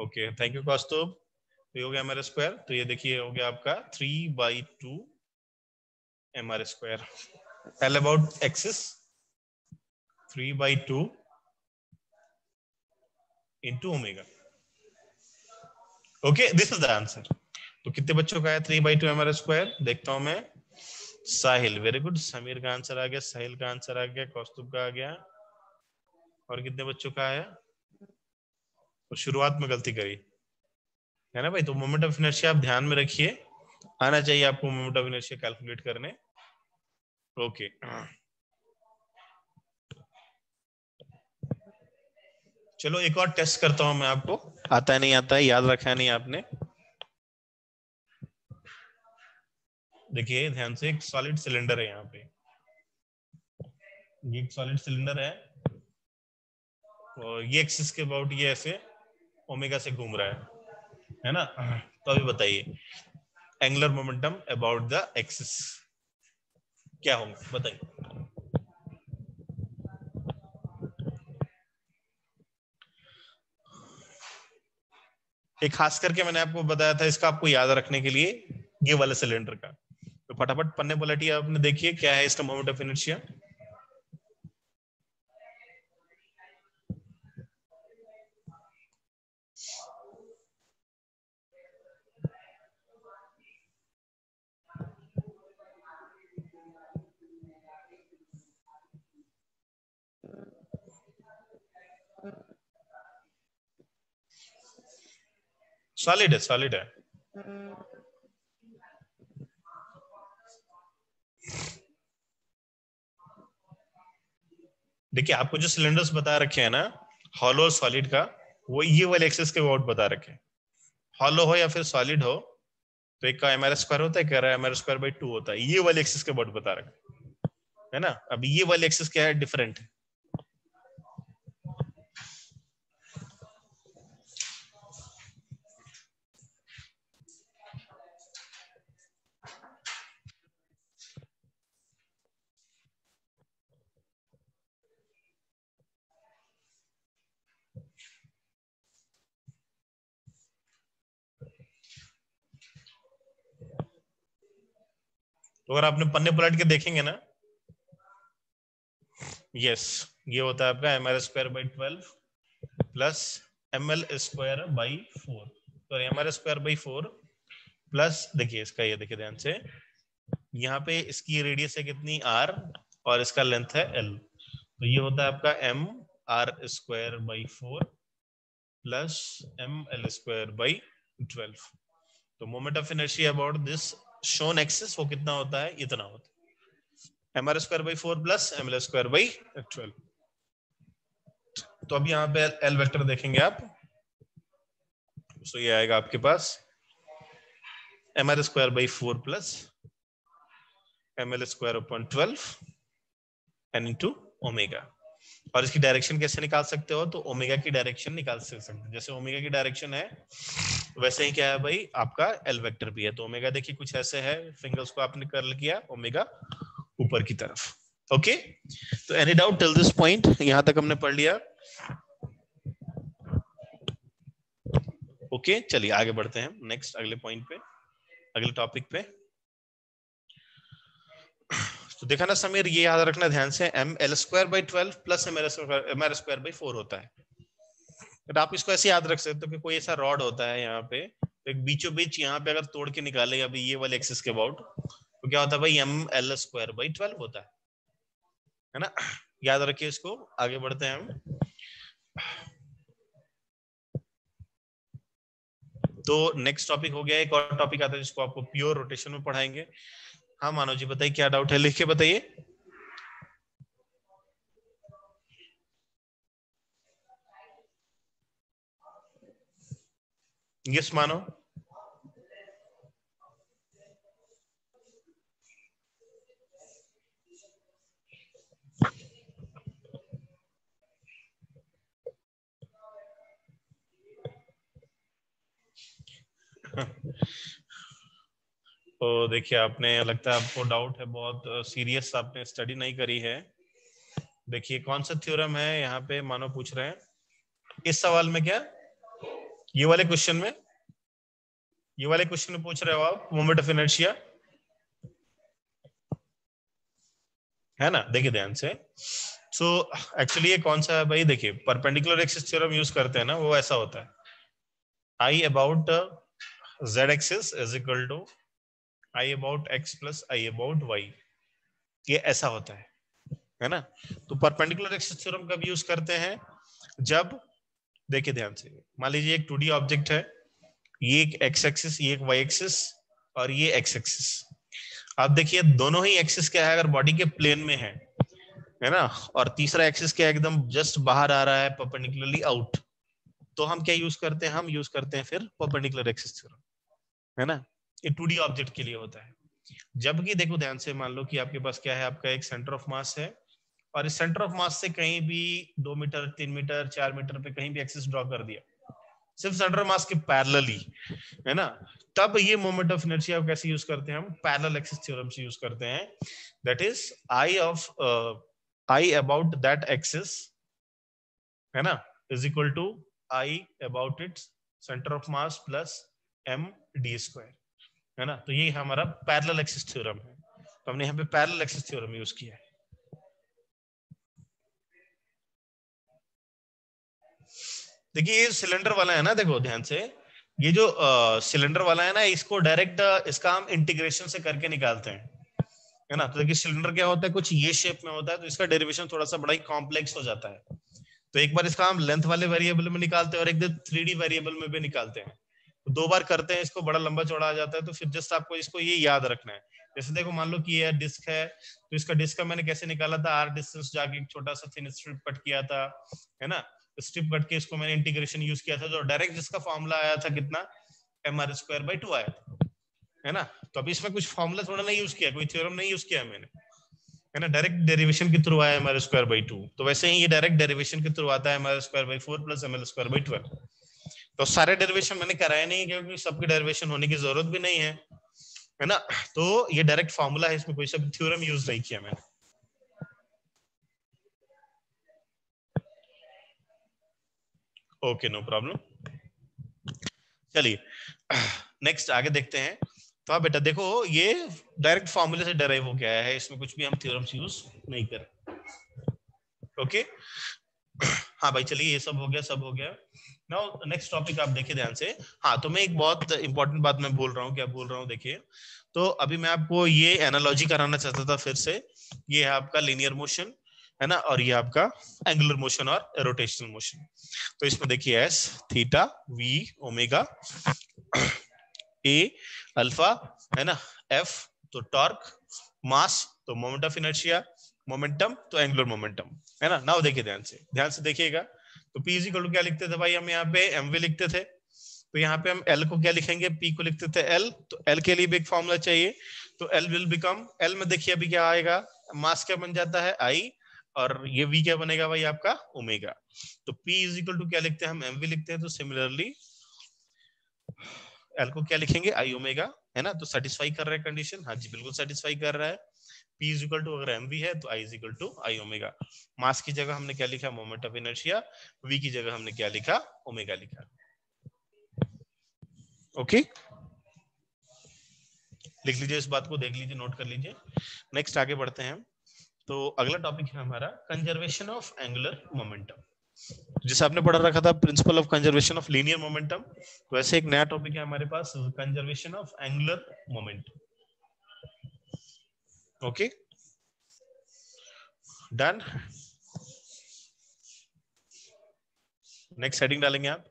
ओके, थैंक यू कौस्तुभ। तो ये हो गया mr², तो ये देखिए हो गया आपका 3/2 mr²। L about axis 3/2 into omega। Okay, this is the answer. तो कितने बच्चों का है 3/2 mr²? देखता हूं मैं। साहिल, वेरी गुड। समीर का आंसर आ गया, साहिल का आंसर आ गया, कौस्तुभ का आ गया। और कितने बच्चों का आया? तो शुरुआत में गलती करी है ना भाई। तो मोमेंट ऑफ इनर्शिया आप ध्यान में रखिए, आना चाहिए आपको मोमेंट ऑफ इनर्शिया कैलकुलेट करने। ओके, चलो एक और टेस्ट करता हूं मैं आपको, आता है नहीं आता है, याद रखा है नहीं आपने। देखिए ध्यान से, एक सॉलिड सिलेंडर है यहाँ पे, ये एक सॉलिड सिलेंडर है, और ये एक्सिस के अबाउट ये ऐसे ओमेगा से घूम रहा है ना। तो अभी बताइए angular momentum about the axis क्या होगा, बताइए। एक खास करके मैंने आपको बताया था, इसका आपको याद रखने के लिए, ये वाले सिलेंडर का। तो फटाफट पन्ने पलटिए, आपने देखिए क्या है इसका मोमेंट ऑफ इनर्शिया। सॉलिड है, सॉलिड है। देखिए आपको जो सिलेंडर्स बता रखे हैं ना, हॉलो और सॉलिड का, वो ये वाले एक्सिस के अबाउट बता रखे हैं। हॉलो हो या फिर सॉलिड हो, तो एक का mr² होता है, कह रहा है mr²/2 होता है, ये वाले एक्सिस के अबाउट बता रखे है ना। अब ये वाले एक्सिस क्या है, डिफरेंट है। तो अगर आपने पन्ने पलट के देखेंगे ना, यस, ये होता है आपका mr²/12 plus ml²/4, sorry mr²/4 plus, देखिए इसका, ये देखिए ध्यान से, यहाँ पे इसकी रेडियस है कितनी, r, और इसका लेंथ है l। तो ये होता है आपका mr²/4 प्लस ml²/4 12। तो moment of inertia about this shown axis वो कितना होता है, इतना होता है, mr square by 4 plus ml square by 12। तो अब यहाँ पे एल वेक्टर देखेंगे आप, तो ये आएगा आपके पास mr square by 4 plus ml square upon 12 n into omega. और इसकी डायरेक्शन कैसे निकाल सकते हो, तो ओमेगा की डायरेक्शन निकाल सकते हैं। जैसे ओमेगा की डायरेक्शन है वैसे ही क्या है भाई आपका एल वेक्टर भी है। तो ओमेगा देखिए कुछ ऐसे है, फिंगर्स को आपने कर्ल किया, ओमेगा ऊपर की तरफ। ओके, तो any doubt till this point, यहां तक हमने पढ़ लिया। ओके चलिए आगे बढ़ते हैं नेक्स्ट अगले पॉइंट पे, अगले टॉपिक पे। तो देखा ना समीर, ये याद रखना ध्यान से, M L square by 12 plus M R square by 4 होता है। तो आप इसको ऐसे याद रख सकते हो कि कोई ऐसा रॉड होता है यहाँ पे, तो एक बीचों बीच यहाँ पे अगर तोड़ के निकाले अभी ये वाले एक्सिस के अबाउट, तो क्या होता है भाई, एम एल स्क्वायर बाई 12 होता है ना। याद रखिए इसको, आगे बढ़ते हैं हम। तो नेक्स्ट टॉपिक हो गया, एक और टॉपिक आता है जिसको आपको प्योर रोटेशन में पढ़ाएंगे। हाँ मानव जी बताइए क्या डाउट है, लिख के बताइए। यस मानव। तो देखिए आपने, लगता है आपको डाउट है, बहुत सीरियस आपने स्टडी नहीं करी है। देखिए कौन सा थ्योरम है यहाँ पे मानव पूछ रहे हैं इस सवाल में, क्या ये वाले क्वेश्चन में, ये वाले क्वेश्चन में पूछ रहे हो आप मोमेंट ऑफ इनर्शिया, है ना। देखिए ध्यान से, सो एक्चुअली ये कौन सा है भाई, देखिए परपेंडिकुलर एक्सिस थ्योरम यूज करते हैं ना, वो ऐसा होता है, I about z axis is equal to I about x plus I about y, ये ऐसा होता है ना। तो परपेंडिकुलर एक्सिस थ्योरम कब यूज करते हैं, जब देखिए ध्यान से, मान लीजिए एक 2D ऑब्जेक्ट है, ये एक x एक्सिस, ये एक y एक्सिस और ये x एक्सिस। आप देखिए दोनों ही एक्सिस क्या है, अगर बॉडी के प्लेन में है ना, और तीसरा एक्सिस क्या एकदम जस्ट बाहर आ रहा है परपेंडिकुलरली आउट, तो हम क्या यूज करते हैं, हम यूज करते हैं फिर परपेंडिकुलर एक्सिस थ्योरम, है ना। ये 2D ऑब्जेक्ट के लिए होता है। जबकि देखो ध्यान से, मान लो कि आपके पास क्या है, आपका एक सेंटर ऑफ मास है, और इस सेंटर ऑफ मास से कहीं भी 2 मीटर 3 मीटर 4 मीटर पे कहीं भी एक्सिस ड्रॉ कर दिया, सिर्फ सेंटर ऑफ मास के पैरेलली, है ना, तब ये मोमेंट ऑफ इनर्शिया कैसे यूज करते हैं, हम पैरेलल एक्सिस थ्योरम से यूज करते हैं। That is I about that axis, है ना, is equal to I about its centre of mass plus m d square, है ना। तो ये हमारा पैरेलल एक्सिस थ्योरम है, तो हमने यहाँ पे पैरेलल एक्सिस थ्योरम यूज किया है। देखिए ये सिलेंडर वाला है ना, देखो ध्यान से, ये जो सिलेंडर वाला है ना, इसको डायरेक्ट इसका हम इंटीग्रेशन से करके निकालते हैं, है ना। तो देखिए सिलेंडर क्या होता है, कुछ ये शेप में होता है, तो इसका डेरिवेशन थोड़ा सा बड़ा ही कॉम्प्लेक्स हो जाता है। तो एक बार इसका हम लेंथ वाले वेरिएबल में निकालते हैं और एक 3D वेरिएबल में भी निकालते हैं, तो 2 बार करते हैं इसको, बड़ा लंबा चौड़ा आ जाता है। तो फिर जस्ट आपको इसको ये याद रखना है। जैसे देखो मान लो कि ये डिस्क है, तो इसका डिस्क का मैंने कैसे निकाला था, r डिस्टेंस जाके एक छोटा सा थिन स्ट्रिप कट किया था, है ना, स्ट्रिप कट के इसको मैंने इंटीग्रेशन यूज किया था, तो डायरेक्ट जिसका फॉर्मूला आया था कितना, mr स्क्वायर बाई 2 आया था, है ना। तो अभी इसमें कुछ फॉर्मूला थोड़ा नहीं यूज किया, कोई थ्योरम नहीं यूज किया मैंने, है ना, डायरेक्ट डेरिवेशन के थ्रू आया mr स्क्वायर बाई 2। तो वैसे ही ये डायरेक्ट डेरिवेशन के थ्रू आता है mr square by 4 plus ml square by 12। तो सारे डेरिवेशन मैंने कराए नहीं, क्योंकि सबकी डेरिवेशन होने की जरूरत भी नहीं है ना। तो ये डायरेक्ट फॉर्मूला है, इसमें कोई सब थ्योरम यूज नहीं किया मैंने। ओके नो प्रॉब्लम, चलिए नेक्स्ट आगे देखते हैं। तो आप बेटा देखो, ये डायरेक्ट फॉर्मूले से डराइव हो गया है, इसमें कुछ भी हम थ्योरम्स यूज नहीं करें। ओके हाँ भाई चलिए, ये सब हो गया, सब हो गया। नाउ नेक्स्ट टॉपिक आप देखिए ध्यान से। हाँ तो मैं एक बहुत इंपॉर्टेंट बात मैं बोल रहा हूँ, क्या बोल रहा हूँ देखिए। तो अभी मैं आपको ये एनालॉजी कराना चाहता था फिर से, ये है आपका लीनियर मोशन, है ना, और ये आपका एंगुलर मोशन और रोटेशनल मोशन। तो इसमें देखिए S, theta, V, omega, A, alpha, है ना, एफ तो टॉर्क, मास तो मोमेंट ऑफ इनर्शिया, मोमेंटम तो एंगुलर मोमेंटम, है ना। नाउ देखिए ध्यान से देखिएगा। तो P इक्वल टू क्या लिखते थे भाई, हम यहाँ पे mv लिखते थे, तो यहाँ पे हम L को क्या लिखेंगे, P को लिखते थे L, तो L के लिए भी एक फॉर्मूला चाहिए, तो L विल बिकम, L में देखिए अभी क्या आएगा, मास क्या बन जाता है I, और ये V क्या बनेगा भाई आपका ओमेगा। तो P इक्वल टू क्या लिखते हैं हम, mv लिखते हैं, तो सिमिलरली L को क्या लिखेंगे, I ओमेगा, है ना। तो सेटिस्फाई कर रहा है कंडीशन, हाँ जी बिल्कुल सेटिस्फाई कर रहा है। P इज इक्वल टू अगर mv है तो I is equal to I omega. Mass की जगह हमने क्या लिखा, मोमेंट ऑफ इनर्शिया, V की जगह हमने क्या लिखा, ओमेगा लिखा। ओके लिख लीजिए इस बात को, देख लीजिए, नोट कर लीजिए। नेक्स्ट आगे बढ़ते हैं। तो अगला टॉपिक है हमारा कंजर्वेशन ऑफ एंगुलर मोमेंटम। जिसे आपने पढ़ा रखा था principle of conservation of linear momentum, तो ऐसे एक नया टॉपिक है हमारे पास, conservation of angular momentum. Okay done. Next heading डालेंगे आप,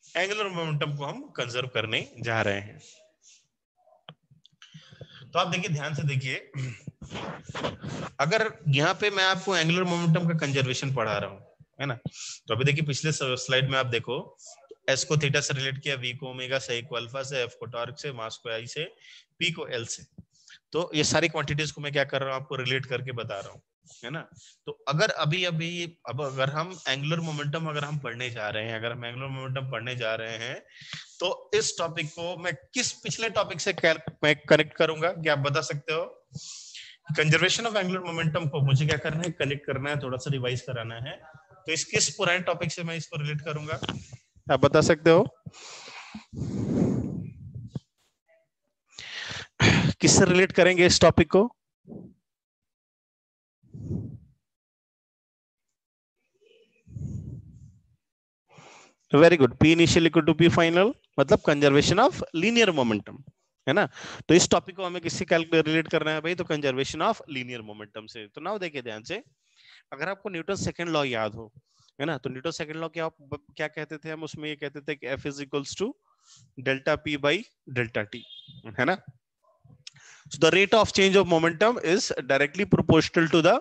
एंगुलर मोमेंटम को हम कंजर्व करने जा रहे हैं। तो आप देखिए ध्यान से देखिए, अगर यहाँ पे मैं आपको एंगुलर मोमेंटम का कंजर्वेशन पढ़ा रहा हूँ, है ना, तो अभी देखिए पिछले स्लाइड में आप देखो, एस को थीटा से रिलेट किया, वी को ओमेगा से, को अल्फा से, एफ को टॉर्क से, मास को आई से, पी को एल से। तो ये सारी क्वांटिटीज को मैं क्या कर रहा हूँ, आपको रिलेट करके बता रहा हूँ, है ना। तो अगर अब अगर हम एंगुलर मोमेंटम अगर हम पढ़ने जा रहे हैं, अगर हम एंगुलर मोमेंटम पढ़ने जा रहे हैं, तो इस टॉपिक को मैं किस पिछले टॉपिक से मैं कनेक्ट करूंगा, क्या आप बता सकते हो? कंजर्वेशन ऑफ एंगुलर मोमेंटम को मुझे क्या करना है, कनेक्ट करना है, थोड़ा सा रिवाइज कराना है। तो इस किस पुराने टॉपिक से मैं इसको रिलेट करूंगा, आप बता सकते हो? किससे रिलेट करेंगे इस टॉपिक को? Very good, P initial equal to P final, मतलब कंजर्वेशन ऑफ लीनियर मोमेंटम, है ना। तो इस टॉपिक को हमें किससे रिलेट करना है भाई, तो कंजर्वेशन ऑफ लीनियर मोमेंटम से। तो नाउ देखिए ध्यान से, अगर आपको न्यूटन सेकंड लॉ याद हो, है ना, तो न्यूटन सेकंड लॉ क्या कहते थे हम उसमें, ये कहते थे कि F is equals to delta P by delta T, है ना। So the rate of change of momentum is directly proportional to the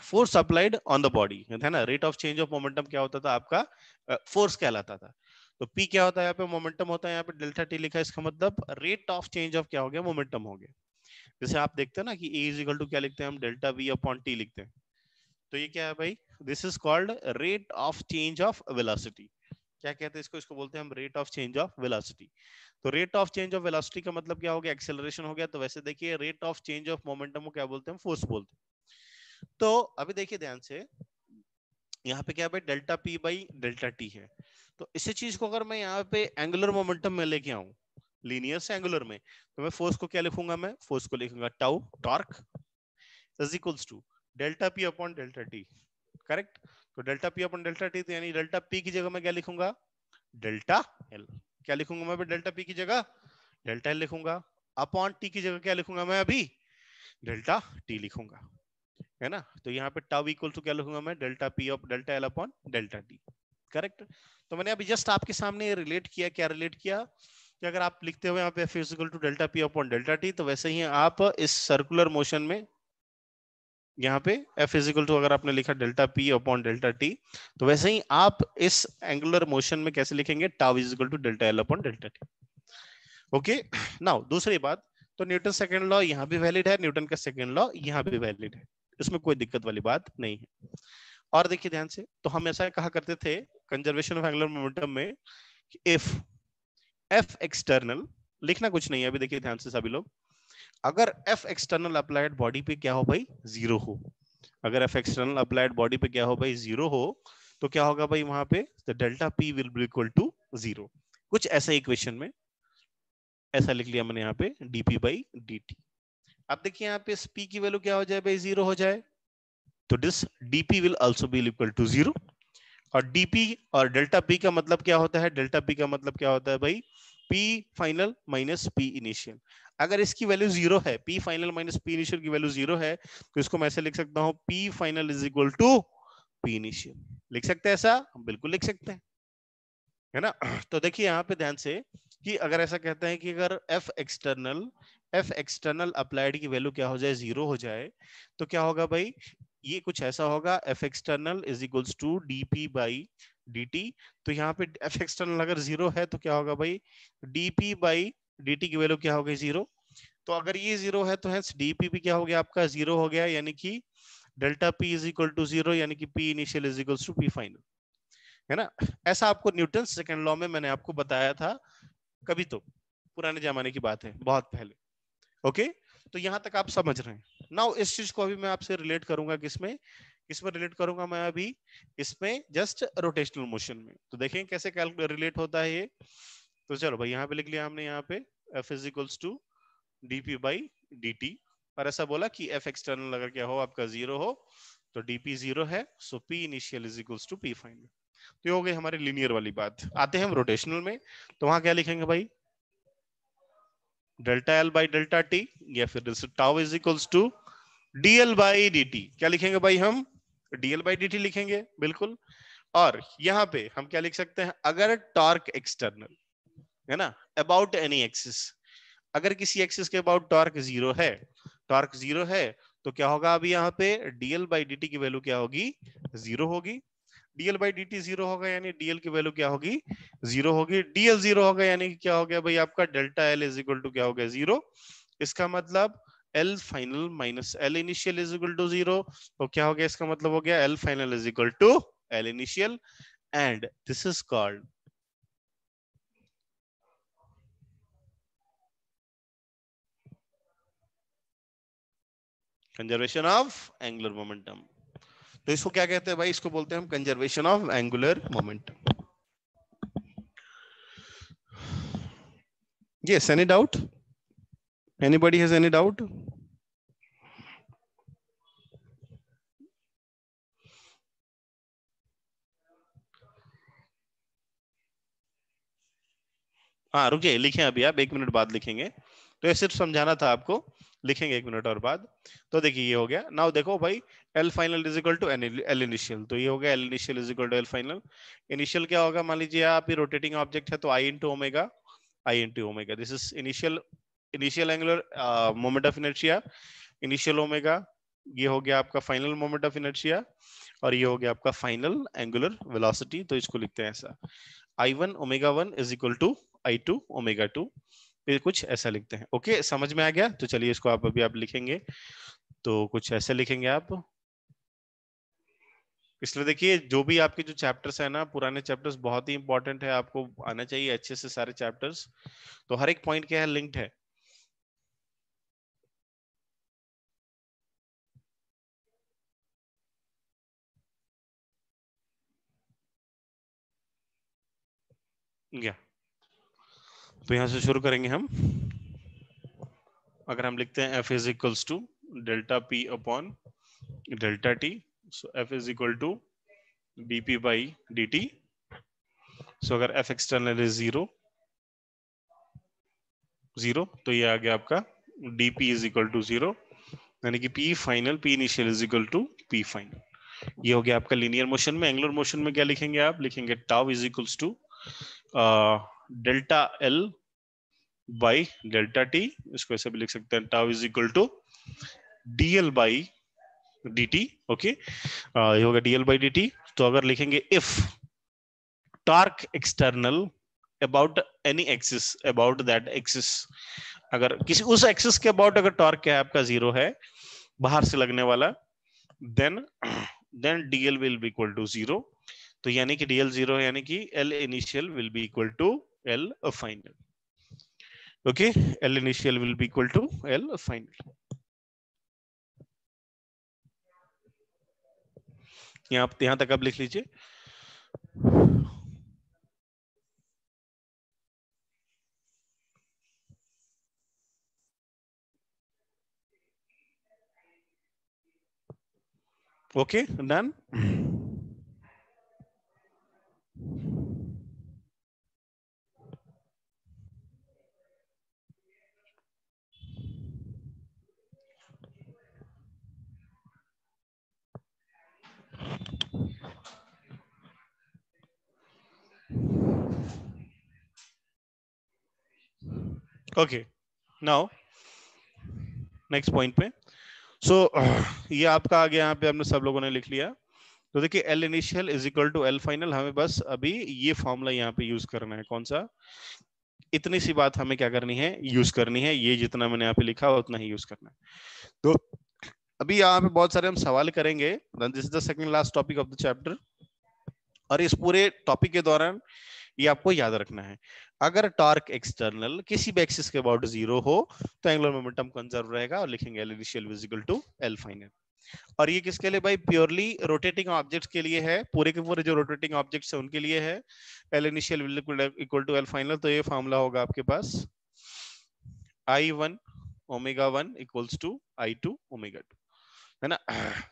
force applied on the body, है ना। Rate of change of momentum क्या होता था आपका, force कहलाता था। तो P क्या होता है, यहाँ पे मोमेंटम होता है, यहाँ पे डेल्टा T लिखा है, इसका मतलब रेट ऑफ चेंज ऑफ क्या हो गया, मोमेंटम हो गया। जैसे आप देखते हैं ना कि A इज इक्वल टू क्या लिखते हैं हम, डेल्टा V अपॉन T लिखते हैं। तो ये क्या है भाई, this is called rate of change of velocity. क्या कहते हैं इसको, इसको बोलते हैं हम rate of change of velocity. तो rate of change of velocity का मतलब क्या हो गया, एक्सेलरेशन हो गया। तो वैसे देखिए rate of change of momentum को क्या बोलते हैं, फोर्स बोलते हैं। तो अभी देखिए ध्यान से, यहाँ पे क्या भाई, delta P by delta T है। तो इसी चीज को अगर मैं यहाँ पे एंगुलर मोमेंटम में लेके आऊं, लीनियर से एंगुलर में, तो मैं फोर्स को क्या लिखूंगा, मैं फोर्स को लिखूंगा tau torque is equals to delta P upon delta T, correct. तो delta P upon delta T, तो यानी डेल्टा P की जगह मैं क्या लिखूंगा, डेल्टा L। क्या लिखूंगा मैं डेल्टा P की जगह, डेल्टा L लिखूंगा, अपॉन T की जगह क्या लिखूंगा मैं अभी, डेल्टा T लिखूंगा, है ना। तो यहाँ पे टाउ इक्वल टू क्या लिखूंगा मैं, delta P of delta L upon delta T, correct. तो मैंने अभी जस्ट आपके सामने रिलेट किया, क्या रिलेट किया कि अगर आप लिखते हो यहाँ पे F equal to delta P upon delta T, तो वैसे ही आप इस सर्कुलर मोशन में यहाँ पे F इक्वल टू अगर आपने लिखा delta P upon delta T, तो वैसे ही आप इस एंगुलर मोशन में कैसे लिखेंगे, tau equal to delta L upon delta T। Okay now दूसरी बात, तो न्यूटन सेकंड लॉ यहाँ भी वैलिड है, न्यूटन का सेकंड लॉ यहाँ भी वैलिड है, इसमें कोई दिक्कत वाली बात नहीं है। और देखिए ध्यान से, तो हम ऐसा कहा करते थे कंजर्वेशन ऑफ एंगुलर मोमेंटम में, इफ F एक्सटर्नल, लिखना कुछ नहीं है अभी, देखिए ध्यान से सभी लोग, अगर F एक्सटर्नल अप्लाइड बॉडी पे क्या हो भाई, जीरो हो, अगर F एक्सटर्नल अप्लाइड बॉडी पे क्या हो भाई, जीरो हो, तो क्या होगा भाई वहां पे, delta P will be equal to zero. कुछ ऐसा इक्वेशन में ऐसा लिख लिया मैंने यहाँ पे dp बाई dt। अब देखिए यहाँ पे P की वैल्यू क्या हो जाए भाई, जीरो हो जाए, तो this dp will also be equal to zero. और डीपी और डेल्टा पी का मतलब क्या होता है? डेल्टा पी का मतलब क्या होता है भाई? P final minus P initial. अगर इसकी वैल्यू जीरो है, P final minus P initial की वैल्यू जीरो है, तो इसको मैं ऐसे लिख सकता हूं, P final is equal to P initial. लिख सकते हैं ऐसा? हम बिल्कुल लिख सकते हैं, है ना। तो देखिए यहाँ पे ध्यान से कि अगर ऐसा कहते हैं कि अगर एफ एक्सटर्नल अप्लाइड की वैल्यू क्या हो जाए? जीरो हो जाए, तो क्या होगा भाई? ये कुछ ऐसा होगा, F external is equals to DP by dt। तो यहाँ पे एफ एक्सटर्नल अगर जीरो है तो क्या होगा भाई? dp बाई dt की वैल्यू क्या हो गई? जीरो। तो अगर ये जीरो है तो हेंस dp भी क्या हो गया आपका? जीरो हो गया, यानी कि delta p is equal to zero, यानी कि p initial is equals to p final, है ना। ऐसा आपको न्यूटन सेकंड लॉ में मैंने आपको बताया था, कभी तो पुराने जमाने की बात है, बहुत पहले। ओके, तो यहां तक आप समझ रहे हैं। नाउ इस चीज को अभी मैं आपसे रिलेट करूंगा, किसमें किसमें रिलेट करूंगा मैं अभी? इसमें जस्ट रोटेशनल मोशन में। तो देखें कैसे रिलेट होता है ये। तो चलो भाई, यहाँ पे लिख लिया हमने, यहाँ पे F is equals to DP by dt। और ऐसा बोला कि एफ एक्सटर्नल अगर क्या हो आपका जीरो हो, तो dp जीरो है, so p initial is equals to p final. तो ये हो गई हमारी लीनियर वाली बात। आते हैं हम रोटेशनल में, तो वहां क्या लिखेंगे भाई? Delta L by delta T, या फिर tau is equals to DL by D T. क्या लिखेंगे भाई हम? डीएल बाई डी टी लिखेंगे, बिल्कुल। और यहां पे हम क्या लिख सकते हैं? अगर टॉर्क एक्सटर्नल है ना, अबाउट एनी एक्सिस, अगर किसी एक्सिस के अबाउट टॉर्क जीरो है, तो क्या होगा अभी यहाँ पे? डीएल बाई डी टी की वैल्यू क्या होगी? जीरो होगी। DL by D T zero होगा, यानी डीएल की वैल्यू क्या होगी? जीरो होगी। डीएल जीरो होगा, यानी कि क्या हो गया भाई आपका? Delta L is equal to क्या हो गया? जीरो। इसका मतलब L final minus L initial is equal to zero. तो क्या हो गया? इसका मतलब हो गया L final is equal to L initial, and this is called conservation of angular momentum. तो इसको क्या कहते हैं भाई? इसको बोलते हैं हम conservation of angular momentum. Yes, any doubt? Anybody has any doubt? हाँ रुकिए, लिखें अभी, आप 1 मिनट बाद लिखेंगे। तो ये सिर्फ समझाना था आपको, लिखेंगे 1 मिनट और बाद। तो देखिए ये हो गया। नाउ देखो भाई, L final is equal to L initial. तो ये हो गया L initial is equal to L final. Initial क्या होगा? मान लीजिए आप ये रोटेटिंग ऑब्जेक्ट है, तो I into omega, this is initial angular moment of inertia, initial omega. ये हो गया आपका फाइनल मोमेंट ऑफ इनर्शिया, और ये हो गया आपका फाइनल एंगुलर वेलोसिटी। तो इसको लिखते हैं ऐसा, I1 omega 1 is equal to I2 omega 2। ये कुछ ऐसा लिखते हैं। ओके, समझ में आ गया? तो चलिए इसको आप अभी आप लिखेंगे, तो कुछ ऐसे लिखेंगे आप। इसलिए देखिए, जो भी आपके जो चैप्टर्स है ना, पुराने चैप्टर्स बहुत ही इंपॉर्टेंट है, आपको आना चाहिए अच्छे से सारे चैप्टर्स। तो हर एक पॉइंट क्या है? लिंक्ड है। क्या? तो यहां से शुरू करेंगे हम। अगर हम लिखते हैं F is equals to delta P upon delta T, so F is equal to dP by dt। So अगर F एक्सटर्नल इज जीरो, तो ये आ गया आपका dP is equal to zero, यानी कि P final, P initial is equal to P final. ये हो गया आपका लीनियर मोशन में। एंगुलर मोशन में क्या लिखेंगे आप? लिखेंगे tau is equals to delta L by delta T। इसको ऐसे भी लिख सकते हैं, tau is equal to DL by dt। Okay, ये होगा DL बाई dt। तो अगर लिखेंगे if torque external about any axis, about that axis, अगर किसी उस एक्सिस के अबाउट अगर टॉर्क क्या है आपका? जीरो है, बाहर से लगने वाला, then DL will be equal to zero. तो यानी कि DL जीरो है, यानी कि L initial will be equal to L final. Okay, L initial will be equal to L final. यहां तक आप लिख लीजिए। Okay, done. Okay, now next point पे। सो ये आपका आ गया, यहाँ पे हमने सब लोगों ने लिख लिया। तो देखिए L initial is equal to L final, हमें बस अभी ये फॉर्मूला यहाँ पे यूज करना है। कौन सा? इतनी सी बात हमें क्या करनी है, यूज करनी है। ये जितना मैंने यहाँ पे लिखा उतना ही यूज करना है। तो अभी यहाँ पे बहुत सारे हम सवाल करेंगे। This is the second last topic of the chapter, और इस पूरे टॉपिक के दौरान ये आपको याद रखना है, अगर टॉर्क एक्सटर्नल किसी भी एक्सिस के अबाउट 0 हो तो एंगुलर मोमेंटम कंजर्व रहेगा, और लिखेंगे L initial is equal to L final. और ये किसके लिए भाई? प्योरली रोटेटिंग ऑब्जेक्ट्स के लिए है, पूरे के पूरे जो रोटेटिंग ऑब्जेक्ट्स है उनके लिए है। L initial equal to L final, तो ये फॉर्मूला होगा आपके पास I1 omega 1 equals to I2 omega 2, है ना।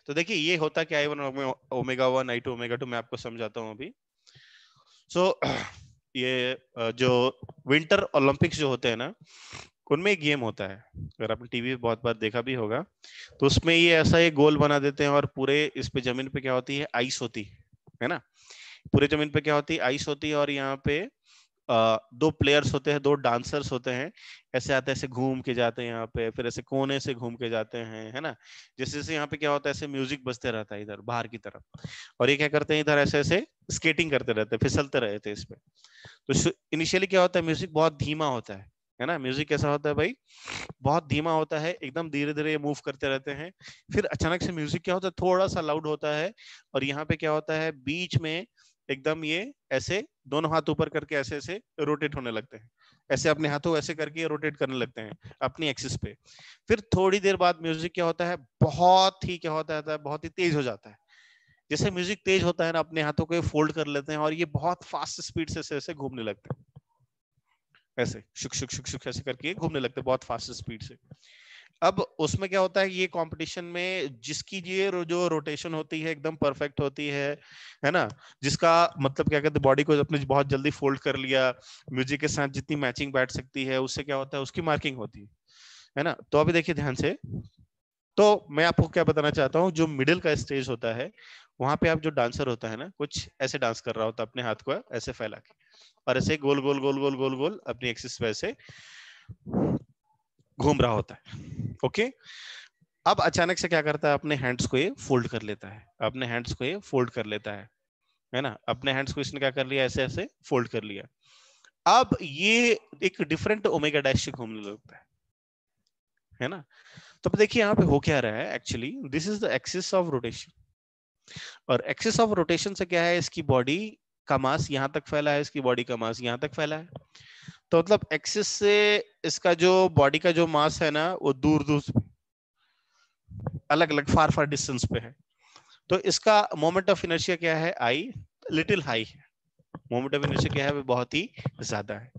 तो देखिए ये होता क्या I1 ओमेगा 1 I2 ओमेगा 2, मैं आपको समझाता हूँ अभी। सो ये जो विंटर ओलंपिक्स जो होते हैं ना, उनमें एक गेम होता है, अगर आपने टीवी पे बहुत बार देखा भी होगा, तो उसमें ये ऐसा एक गोल बना देते हैं, और पूरे इस पे जमीन पे क्या होती है? आइस होती है ना। पूरे जमीन पे क्या होती है? आइस होती है, और यहाँ पे दो प्लेयर्स होते हैं, दो डांसर्स होते हैं, ऐसे आते हैं, ऐसे घूम के जाते हैं यहाँ पे, फिर ऐसे कोने से घूम के जाते हैं, है ना। जैसे जैसे यहाँ पे क्या होता है, ऐसे म्यूजिक बजते रहता है इधर बाहर की तरफ, और ये क्या करते हैं, इधर ऐसे ऐसे स्केटिंग करते रहते हैं, फिसलते रहते हैं इस पे। तो इनिशियली क्या होता है, म्यूजिक बहुत धीमा होता है ना। म्यूजिक कैसा होता है भाई? बहुत धीमा होता है, एकदम धीरे धीरे मूव करते रहते हैं। फिर अचानक से म्यूजिक क्या होता है, थोड़ा सा लाउड होता है, और यहाँ पे क्या होता है, बीच में एकदम ये ऐसे दोनों हाथ ऊपर करके ऐसे ऐसे रोटेट होने लगते हैं, ऐसे अपने हाथों ऐसे करके रोटेट करने लगते हैं अपनी एक्सिस पे। फिर थोड़ी देर बाद म्यूजिक क्या होता है, बहुत ही क्या होता है, बहुत ही तेज हो जाता है। जैसे म्यूजिक तेज होता है ना, अपने हाथों को फोल्ड कर लेते हैं, और ये बहुत फास्ट स्पीड से ऐसे ऐसे घूमने लगते हैं, ऐसे शुक शुक शुक शुक ऐसे करके घूमने लगते हैं बहुत फास्ट स्पीड से। अब उसमें क्या होता है, ये कंपटीशन में जिसकी ये जो रोटेशन होती है एकदम परफेक्ट होती है ना, जिसका मतलब क्या कहते हैं, बॉडी को अपने बहुत जल्दी फोल्ड कर लिया, म्यूजिक के साथ जितनी मैचिंग बैठ सकती है, उससे क्या होता है, उसकी मार्किंग होती है ना। तो अभी देखिए ध्यान से, तो मैं आपको क्या बताना चाहता हूँ, जो मिडिल का स्टेज होता है, वहां पे आप जो डांसर होता है ना, कुछ ऐसे डांस कर रहा होता है, अपने हाथ को ऐसे फैला के, और ऐसे गोल गोल गोल गोल गोल गोल अपनी एक्सिस पे ऐसे घूम रहा होता है। ओके, अब अचानक से क्या करता है, अपने हैंड्स को ये फोल्ड कर लेता है, अपने हैंड्स को ये फोल्ड कर लेता है ना। अपने हैंड्स को इसने क्या कर लिया, ऐसे ऐसे फोल्ड कर लिया। अब ये एक डिफरेंट ओमेगा डैश से घूमने लगता है ना। तो अब देखिए यहाँ पे हो क्या रहा है, actually this is the axis of rotation, और एक्सिस ऑफ रोटेशन से क्या है, इसकी बॉडी का मास यहाँ तक फैला है, इसकी बॉडी का मास यहाँ तक फैला है। तो मतलब एक्सिस से इसका जो बॉडी का जो मास है ना, वो दूर दूर अलग अलग फार फार डिस्टेंस पे है। तो इसका मोमेंट ऑफ इनर्शिया क्या है, आई लिटिल हाई है। मोमेंट ऑफ इनर्शिया क्या है, वो बहुत ही ज्यादा है।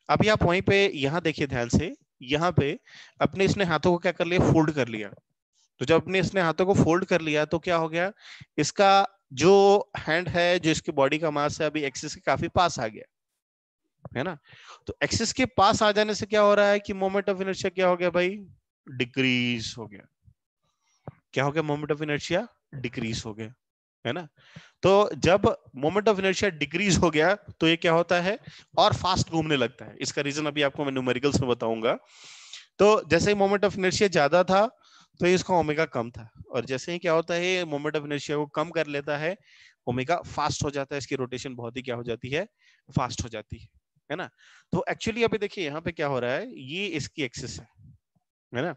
अभी आप वहीं पे यहाँ देखिए ध्यान से, यहाँ पे अपने इसने हाथों को क्या कर लिया, फोल्ड कर लिया। तो जब अपने इसने हाथों को फोल्ड कर लिया तो क्या हो गया, इसका जो हैंड है, जो इसकी बॉडी का मास है, अभी एक्सिस के काफी पास आ गया, है ना। तो एक्सिस के पास आ जाने से क्या हो रहा है कि मोमेंट ऑफ इनर्शिया क्या हो गया भाई, डिक्रीज हो गया। क्या हो गया, मोमेंट ऑफ इनर्शिया डिक्रीज हो गया, है ना। तो जब मोमेंट ऑफ इनर्शिया डिक्रीज हो गया तो ये क्या होता है, और फास्ट घूमने लगता है। इसका रीजन अभी आपको मैं न्यूमेरिकल्स में बताऊंगा। तो जैसे ही मोमेंट ऑफ इनर्शिया ज्यादा था तो इसका ओमेगा कम था, और जैसे ही क्या होता है, मोमेंट ऑफ इनर्शिया को कम कर लेता है, ओमेगा फास्ट हो जाता है, इसकी रोटेशन बहुत ही क्या हो जाती है, फास्ट हो जाती है ना। तो एक्चुअली अभी देखिए यहाँ पे क्या हो रहा है, ये इसकी एक्सिस है ना,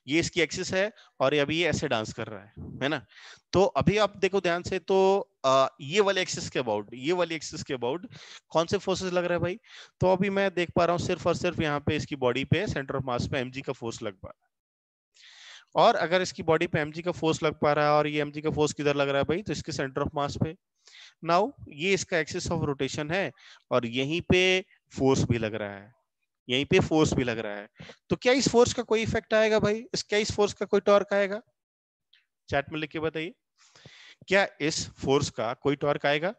ये इसकी एक्सिस है, और अभी ये ऐसे डांस कर रहा है ना। तो अभी आप देखो ध्यान से, तो ये वाले एक्सिस के अबाउट, ये वाली एक्सिस के अबाउट कौन से फोर्सेस लग रहा है भाई? तो अभी मैं देख पा रहा हूँ सिर्फ और सिर्फ यहाँ पे इसकी बॉडी पे सेंटर ऑफ मास पे एमजी का फोर्स लग पा रहा है। और अगर इसकी बॉडी पे एमजी का फोर्स लग पा रहा है, और ये एमजी का फोर्स किधर लग रहा है भाई, तो इसके सेंटर ऑफ मास पे। नाउ ये इसका एक्सिस ऑफ रोटेशन है, और यहीं पे फोर्स भी लग रहा है, यहीं पे फोर्स भी लग रहा है। तो क्या इस फोर्स का कोई इफेक्ट आएगा भाई, क्या इस फोर्स का कोई टॉर्क आएगा? चैट में लिख के बताइए, क्या इस फोर्स का कोई टॉर्क आएगा?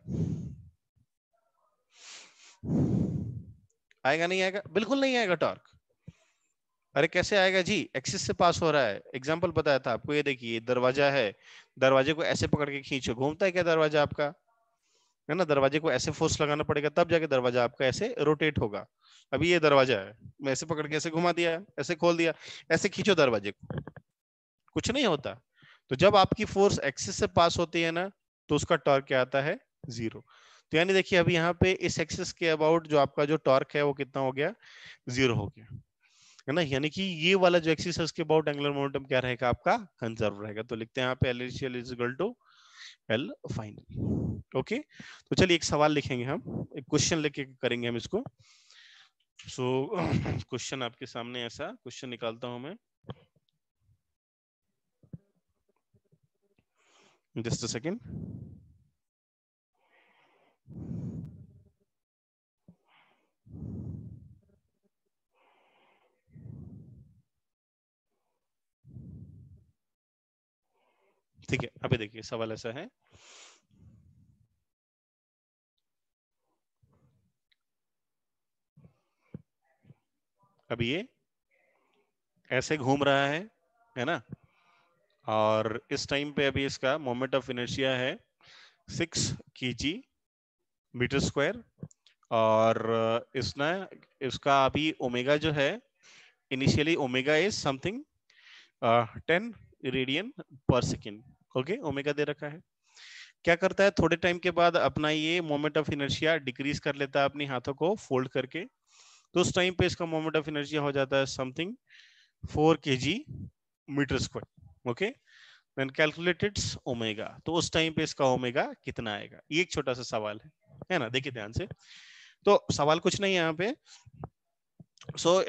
आएगा नहीं आएगा? बिल्कुल नहीं आएगा टॉर्क। अरे कैसे आएगा जी, एक्सिस से पास हो रहा है। एग्जांपल बताया था आपको, ये देखिए दरवाजा है, दरवाजे को ऐसे पकड़ के खींचो, घूमता है क्या दरवाजा आपका? है ना, दरवाजे को ऐसे फोर्स लगाना पड़ेगा तब जाके दरवाजा आपका ऐसे रोटेट होगा। अभी ये दरवाजा है, मैं ऐसे पकड़ के ऐसे घुमा दिया, ऐसे खोल दिया, ऐसे खींचो दरवाजे को, कुछ नहीं होता। तो जब आपकी फोर्स एक्सिस से पास होती है ना, तो उसका टॉर्क क्या आता है, 0। तो यानी देखिए अभी यहाँ पे इस एक्सिस के अबाउट जो आपका जो टॉर्क है वो कितना हो गया, 0 हो गया, है ना। यानी कि ये वाला जो एक्सिस है उसके अबाउट एंगुलर मोमेंटम क्या रहेगा आपका, कंजर्व रहेगा। तो लिखते हैं यहाँ पे L initial is equal to L final. Okay, तो चलिए एक सवाल लिखेंगे हम, एक क्वेश्चन लेके करेंगे हम इसको। सो क्वेश्चन आपके सामने ऐसा क्वेश्चन निकालता हूं मैं, जस्ट अ सेकेंड। ठीक है, अभी देखिए सवाल ऐसा है, अभी ये ऐसे घूम रहा है ना, और इस टाइम पे अभी इसका मोमेंट ऑफ इनर्शिया है 6 kg मीटर स्क्वायर, और इसने इसका अभी ओमेगा जो है, initially omega is something 10 radian पर सेकेंड। ओके, ओमेगा दे रखा है। क्या करता है, थोड़े टाइम के बाद अपना ये मोमेंट ऑफ इनर्शिया डिक्रीज कर लेता है अपने हाथों को फोल्ड करके, तो उस टाइम पे इसका मोमेंट ऑफ इनर्शिया हो जाता है something 4 kg metre square. Okay, then calculate its omega, तो उस टाइम पे इसका ओमेगा कितना आएगा। ये एक छोटा सा सवाल है ना, देखिए ध्यान से। तो सवाल कुछ नहीं है यहाँ पे,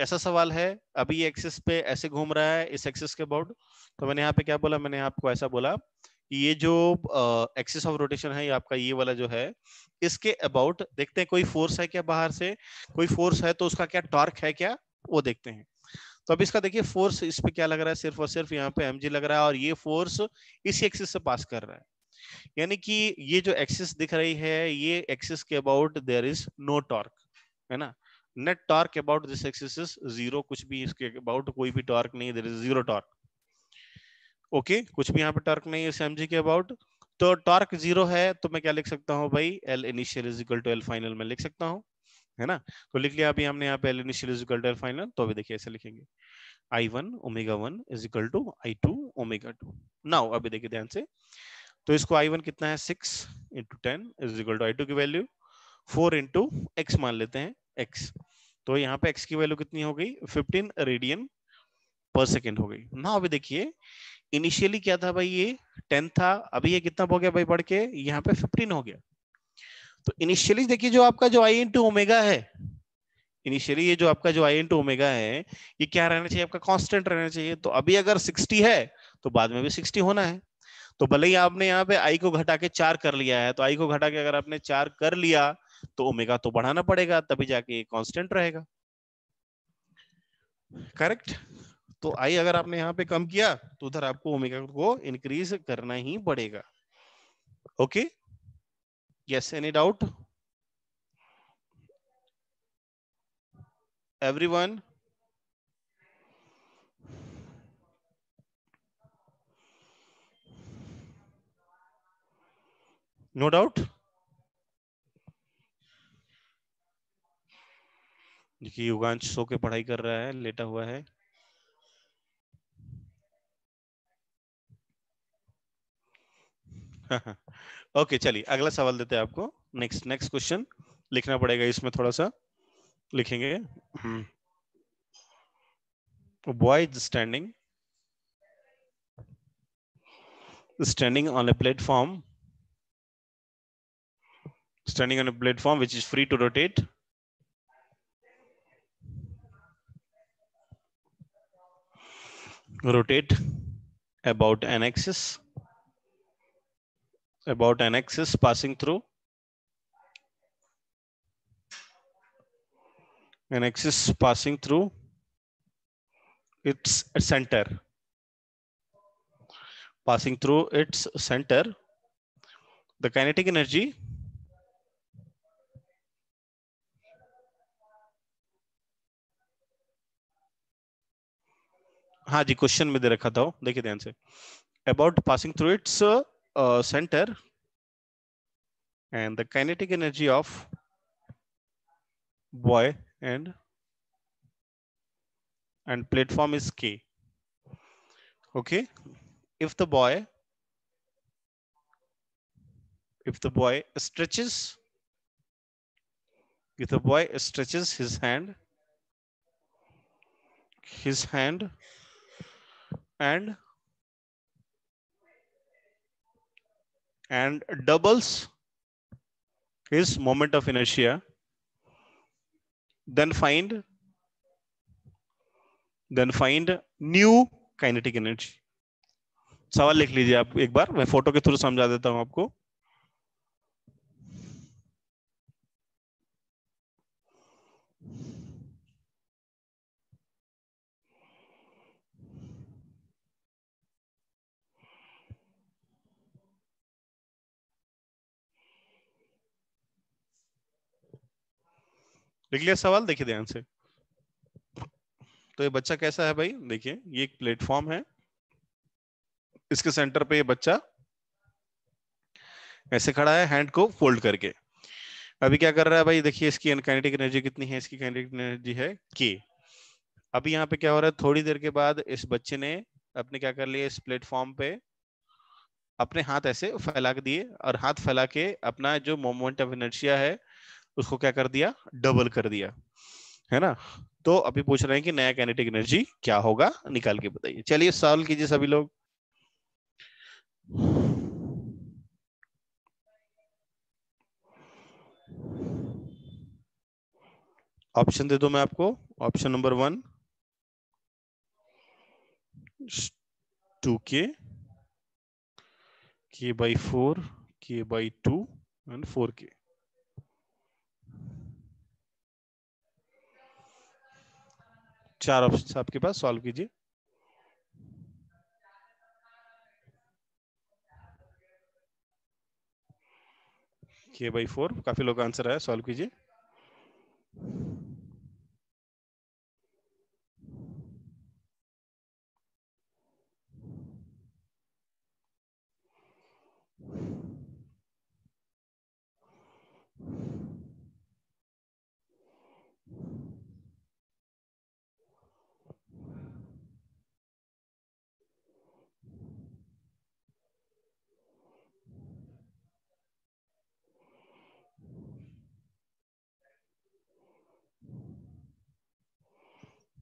ऐसा सवाल है, अभी ये एक्सिस पे ऐसे घूम रहा है इस एक्सिस के अबाउट। तो मैंने यहाँ पे क्या बोला, मैंने आपको ऐसा बोला कि ये जो एक्सिस ऑफ रोटेशन है, ये आपका ये वाला जो है, इसके अबाउट देखते हैं कोई फोर्स है क्या बाहर से, कोई फोर्स है तो उसका क्या टॉर्क है क्या, वो देखते हैं। तो अब इसका देखिए फोर्स इस पे क्या लग रहा है, सिर्फ और सिर्फ यहाँ पे mg लग रहा है, और ये फोर्स इस एक्सिस से पास कर रहा है। यानी कि ये जो एक्सिस दिख रही है, ये एक्सिस के about there is no torque, है ना। Net torque about this axis is 0, कुछ भी इसके अबाउट कोई भी टॉर्क नहीं, देयर इज 0 टॉर्क। ओके, कुछ भी यहाँ पे टॉर्क नहीं है इस mg के अबाउट। तो टॉर्क 0 है, तो मैं क्या लिख सकता हूँ भाई, L initial is equal to L final में लिख सकता हूँ, है ना। तो लिख लिया अभी हमने यहाँ पे L initial is equal to L final. तो अभी देखिए ऐसे लिखेंगे, I1 omega 1 is equal to I2 omega 2। Now अभी देखिए ध्यान से, तो इसको I1 कितना है, 6 into 10 is equal to I2 की वैल्यू 4 इंटू एक्स मान लेते हैं, x। तो यहाँ पे x की वैल्यू कितनी हो गई, 15 रेडियन पर सेकेंड हो गई ना। अभी देखिए इनिशियली क्या था भाई, ये 10 था, अभी ये कितना हो गया भाई बढ़ के, यहाँ पे 15 हो गया। तो इनिशियली देखिए जो आपका जो I इंटू ओमेगा है, इनिशियली ये जो आपका जो I इंटू ओमेगा है, ये क्या रहना चाहिए आपका, कांस्टेंट रहना चाहिए। तो अभी अगर 60 है तो बाद में भी 60 होना है। तो भले ही आपने यहाँ पे I को घटा के 4 कर लिया है, तो I को घटा के अगर आपने 4 कर लिया तो ओमेगा तो बढ़ाना पड़ेगा, तभी जाके कांस्टेंट रहेगा, करेक्ट। तो I अगर आपने यहाँ पे कम किया तो उधर आपको ओमेगा को इंक्रीज करना ही पड़ेगा। Okay, yes, any doubt everyone? No doubt. देखिए युगांश सो के पढ़ाई कर रहा है, लेटा हुआ है। ओके चलिए अगला सवाल देते हैं आपको। नेक्स्ट नेक्स्ट क्वेश्चन लिखना पड़ेगा, इसमें थोड़ा सा लिखेंगे। Boy is standing on a platform, standing on a platform which is free to rotate. Rotate about an axis, passing through an axis passing through its center, passing through its center. The kinetic energy हाँ जी question में दे रखा था, देखिए ध्यान से, about passing through its center and the kinetic energy of boy and platform is K. Okay, if the boy stretches his hand and doubles his moment of inertia, then find new kinetic energy. सवाल लिख लीजिए आप एक बार, मैं photo के through समझा देता हूं आपको. लिख लिया सवाल? देखिए ध्यान से. तो ये बच्चा कैसा है भाई? देखिए ये एक प्लेटफॉर्म है, इसके सेंटर पे ये बच्चा ऐसे खड़ा है हैंड को फोल्ड करके. अभी क्या कर रहा है भाई? देखिए इसकी काइनेटिक एनर्जी कितनी है? इसकी काइनेटिक एनर्जी है के. अभी यहाँ पे क्या हो रहा है? थोड़ी देर के बाद इस बच्चे ने अपने क्या कर लिया, इस प्लेटफॉर्म पे अपने हाथ ऐसे फैला के दिए, और हाथ फैला के अपना जो मोमेंट ऑफ इनर्शिया है उसको क्या कर दिया? डबल कर दिया, है ना. तो अभी पूछ रहे हैं कि नया काइनेटिक एनर्जी क्या होगा, निकाल के बताइए. चलिए सॉल्व कीजिए सभी लोग. ऑप्शन दे दो मैं आपको. Option number 1 2k, k/4, k/2 and 4k. चार ऑप्शन आपके पास, सॉल्व कीजिए. k/4, काफी लोग का आंसर आया, सॉल्व कीजिए.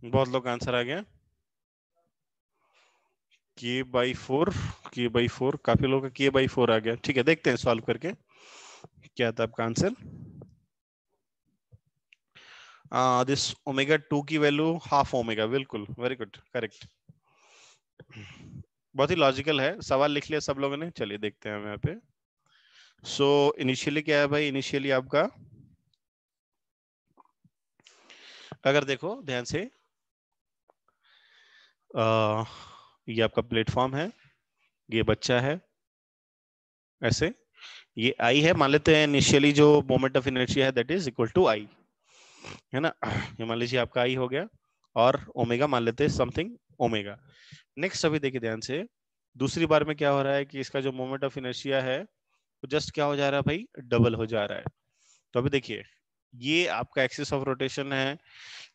बहुत लोग का आंसर आ गया. k/4, काफी लोगों का k/4 आ गया. ठीक है, देखते हैं सॉल्व करके क्या था आपका आंसर. दिस ω2 की वैल्यू हाफ ओमेगा. बिल्कुल, वेरी गुड, करेक्ट. बहुत ही लॉजिकल है. सवाल लिख लिया सब लोगों ने? चलिए देखते हैं हम यहाँ पे. सो इनिशियली क्या है भाई? इनिशियली आपका अगर देखो ध्यान से, ये आपका प्लेटफॉर्म है, ये बच्चा है ऐसे, ये आई है. मान लेते हैं इनिशियली जो मोमेंट ऑफ इनर्शिया है दैट इज इक्वल टू आई, है ना. ये मान लीजिए आपका आई हो गया, और ओमेगा मान लेते हैं समथिंग ओमेगा. नेक्स्ट अभी देखिए ध्यान से, दूसरी बार में क्या हो रहा है कि इसका जो मोमेंट ऑफ इनर्शिया है वो जस्ट क्या हो जा रहा है भाई? डबल हो जा रहा है. तो अभी देखिए ये आपका एक्सिस ऑफ रोटेशन है,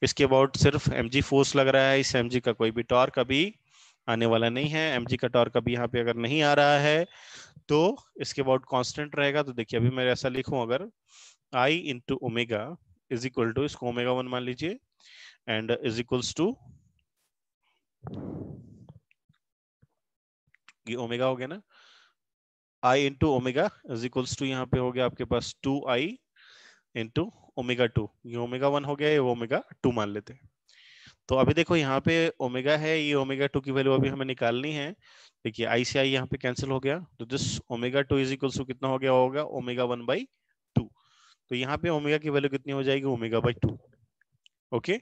इसके अबाउट सिर्फ mg फोर्स लग रहा है. इस mg का कोई भी टॉर्क अभी आने वाला नहीं है. mg का टॉर्क अभी यहाँ पे अगर नहीं आ रहा है तो इसके अबाउट कांस्टेंट रहेगा. तो देखिए अभी मैं ऐसा लिखूं, अगर I into omega is equal to, इसको ω1 मान लीजिए, एंड इज इक्वल्स टू, ये ओमेगा हो गया ना, I into omega is equals to, यहाँ पे हो गया आपके पास 2I इंटू ω2. ये ω1 हो गया, ये ω2 मान लेते हैं. तो अभी देखो यहाँ पे ओमेगा है, ये ω2 की वैल्यू अभी हमें निकालनी है. देखिए आई से आई यहाँ पे कैंसिल हो गया, तो दिस ω2 इज इक्वल टू कितना हो गया होगा? ω1/2. तो यहाँ पे ओमेगा की वैल्यू कितनी हो जाएगी? ω/2. ओके,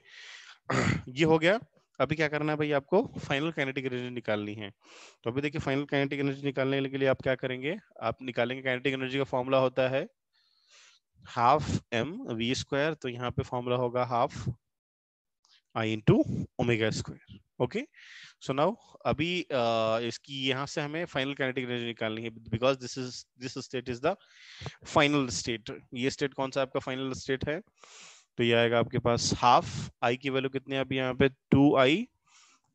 ये हो गया. अभी क्या करना है भाई? आपको फाइनल काइनेटिक एनर्जी निकालनी है. तो अभी देखिए फाइनल काइनेटिक एनर्जी निकालने के लिए आप क्या करेंगे? आप निकालेंगे, काइनेटिक एनर्जी का फॉर्मूला होता है ½ mv². तो यहाँ पे फॉर्मूला होगा ½ I into omega square. Okay, so now अभी इसकी यहाँ से हमें फाइनल काइनेटिक एनर्जी निकालनी है, because this state is the final state. ये स्टेट कौन सा आपका फाइनल स्टेट है? तो ये आएगा आपके पास हाफ, आई की वैल्यू कितनी है अभी यहाँ पे 2i,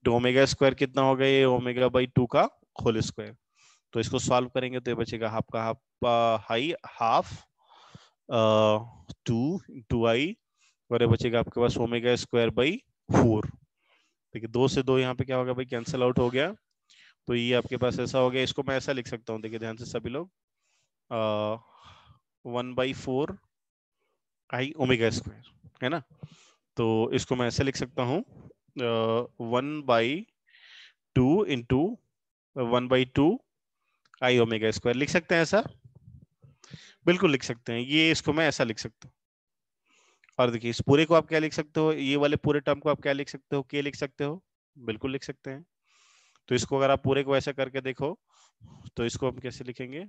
तो ओमेगा स्क्वायर कितना हो गया? ये ओमेगा बाई 2 का होल स्क्वायर। तो इसको सॉल्व करेंगे तो ये बचेगा हाफ का हाफ, हाई हाफ 2i, और ये बचेगा आपके पास ओमेगा स्क्वायर बाई 4। देखिए 2 से 2 यहाँ पे क्या होगा भाई? कैंसिल आउट हो गया। तो ये आपके पास ऐसा हो गया, इसको मैं ऐसा लिख सकता हूँ, देखिए ध्यान से सभी लोग, 1/4 आई ओमेगा स्क्वायर, है ना। तो इसको मैं ऐसे लिख सकता हूँ 1/2 इंटू 1/2 आई ओमेगा स्क्वायर। लिख सकते हैं ऐसा? बिल्कुल लिख सकते हैं, ये इसको मैं ऐसा लिख सकता हूँ। और देखिए इस पूरे को आप क्या लिख सकते हो? ये वाले पूरे टर्म को आप क्या लिख सकते हो? के लिख सकते हो, बिल्कुल लिख सकते हैं। तो इसको अगर आप पूरे को ऐसा करके देखो तो इसको हम कैसे लिखेंगे?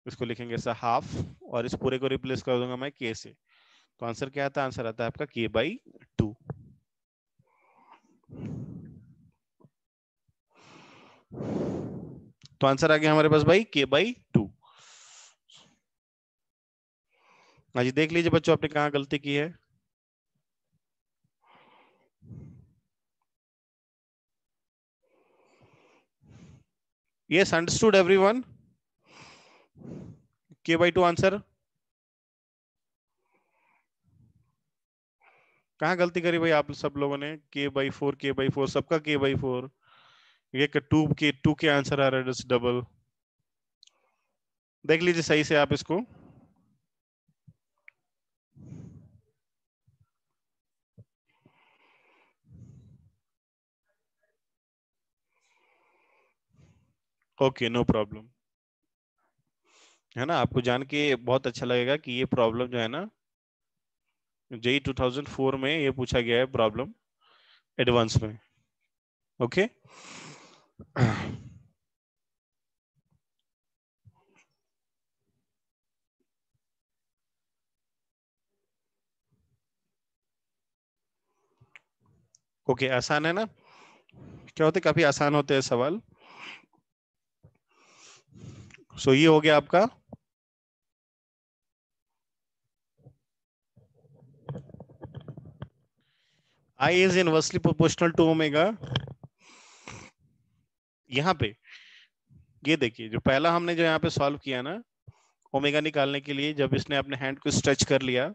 इसको लिखेंगे ऐसा हाफ, और इस पूरे को रिप्लेस कर दूंगा मैं के से। तो आंसर क्या आता है? आंसर आता है आपका k/2। तो आंसर आ गया हमारे पास भाई k/2। हाँ जी, देख लीजिए बच्चों आपने कहाँ गलती की है। Yes, understood everyone? k/2 answer. कहाँ गलती करी भाई आप सब लोगों ने? k/4 सबका k/4। ये 2 के आंसर आ रहा है, जस्ट डबल। देख लीजिए सही से आप इसको। ओके, नो प्रॉब्लम, है ना। आपको जान के बहुत अच्छा लगेगा कि ये प्रॉब्लम जो है ना, जेई 2004 में ये पूछा गया है प्रॉब्लम एडवांस में। ओके ओके, आसान है ना? क्या होते, काफी आसान होते हैं सवाल। सो ये हो गया आपका I is inversely proportional to omega. यहाँ पे ये देखिए, जो पहला हमने जो यहाँ पे सॉल्व किया ना ओमेगा निकालने के लिए, जब इसने अपने हैंड को स्ट्रेच कर लिया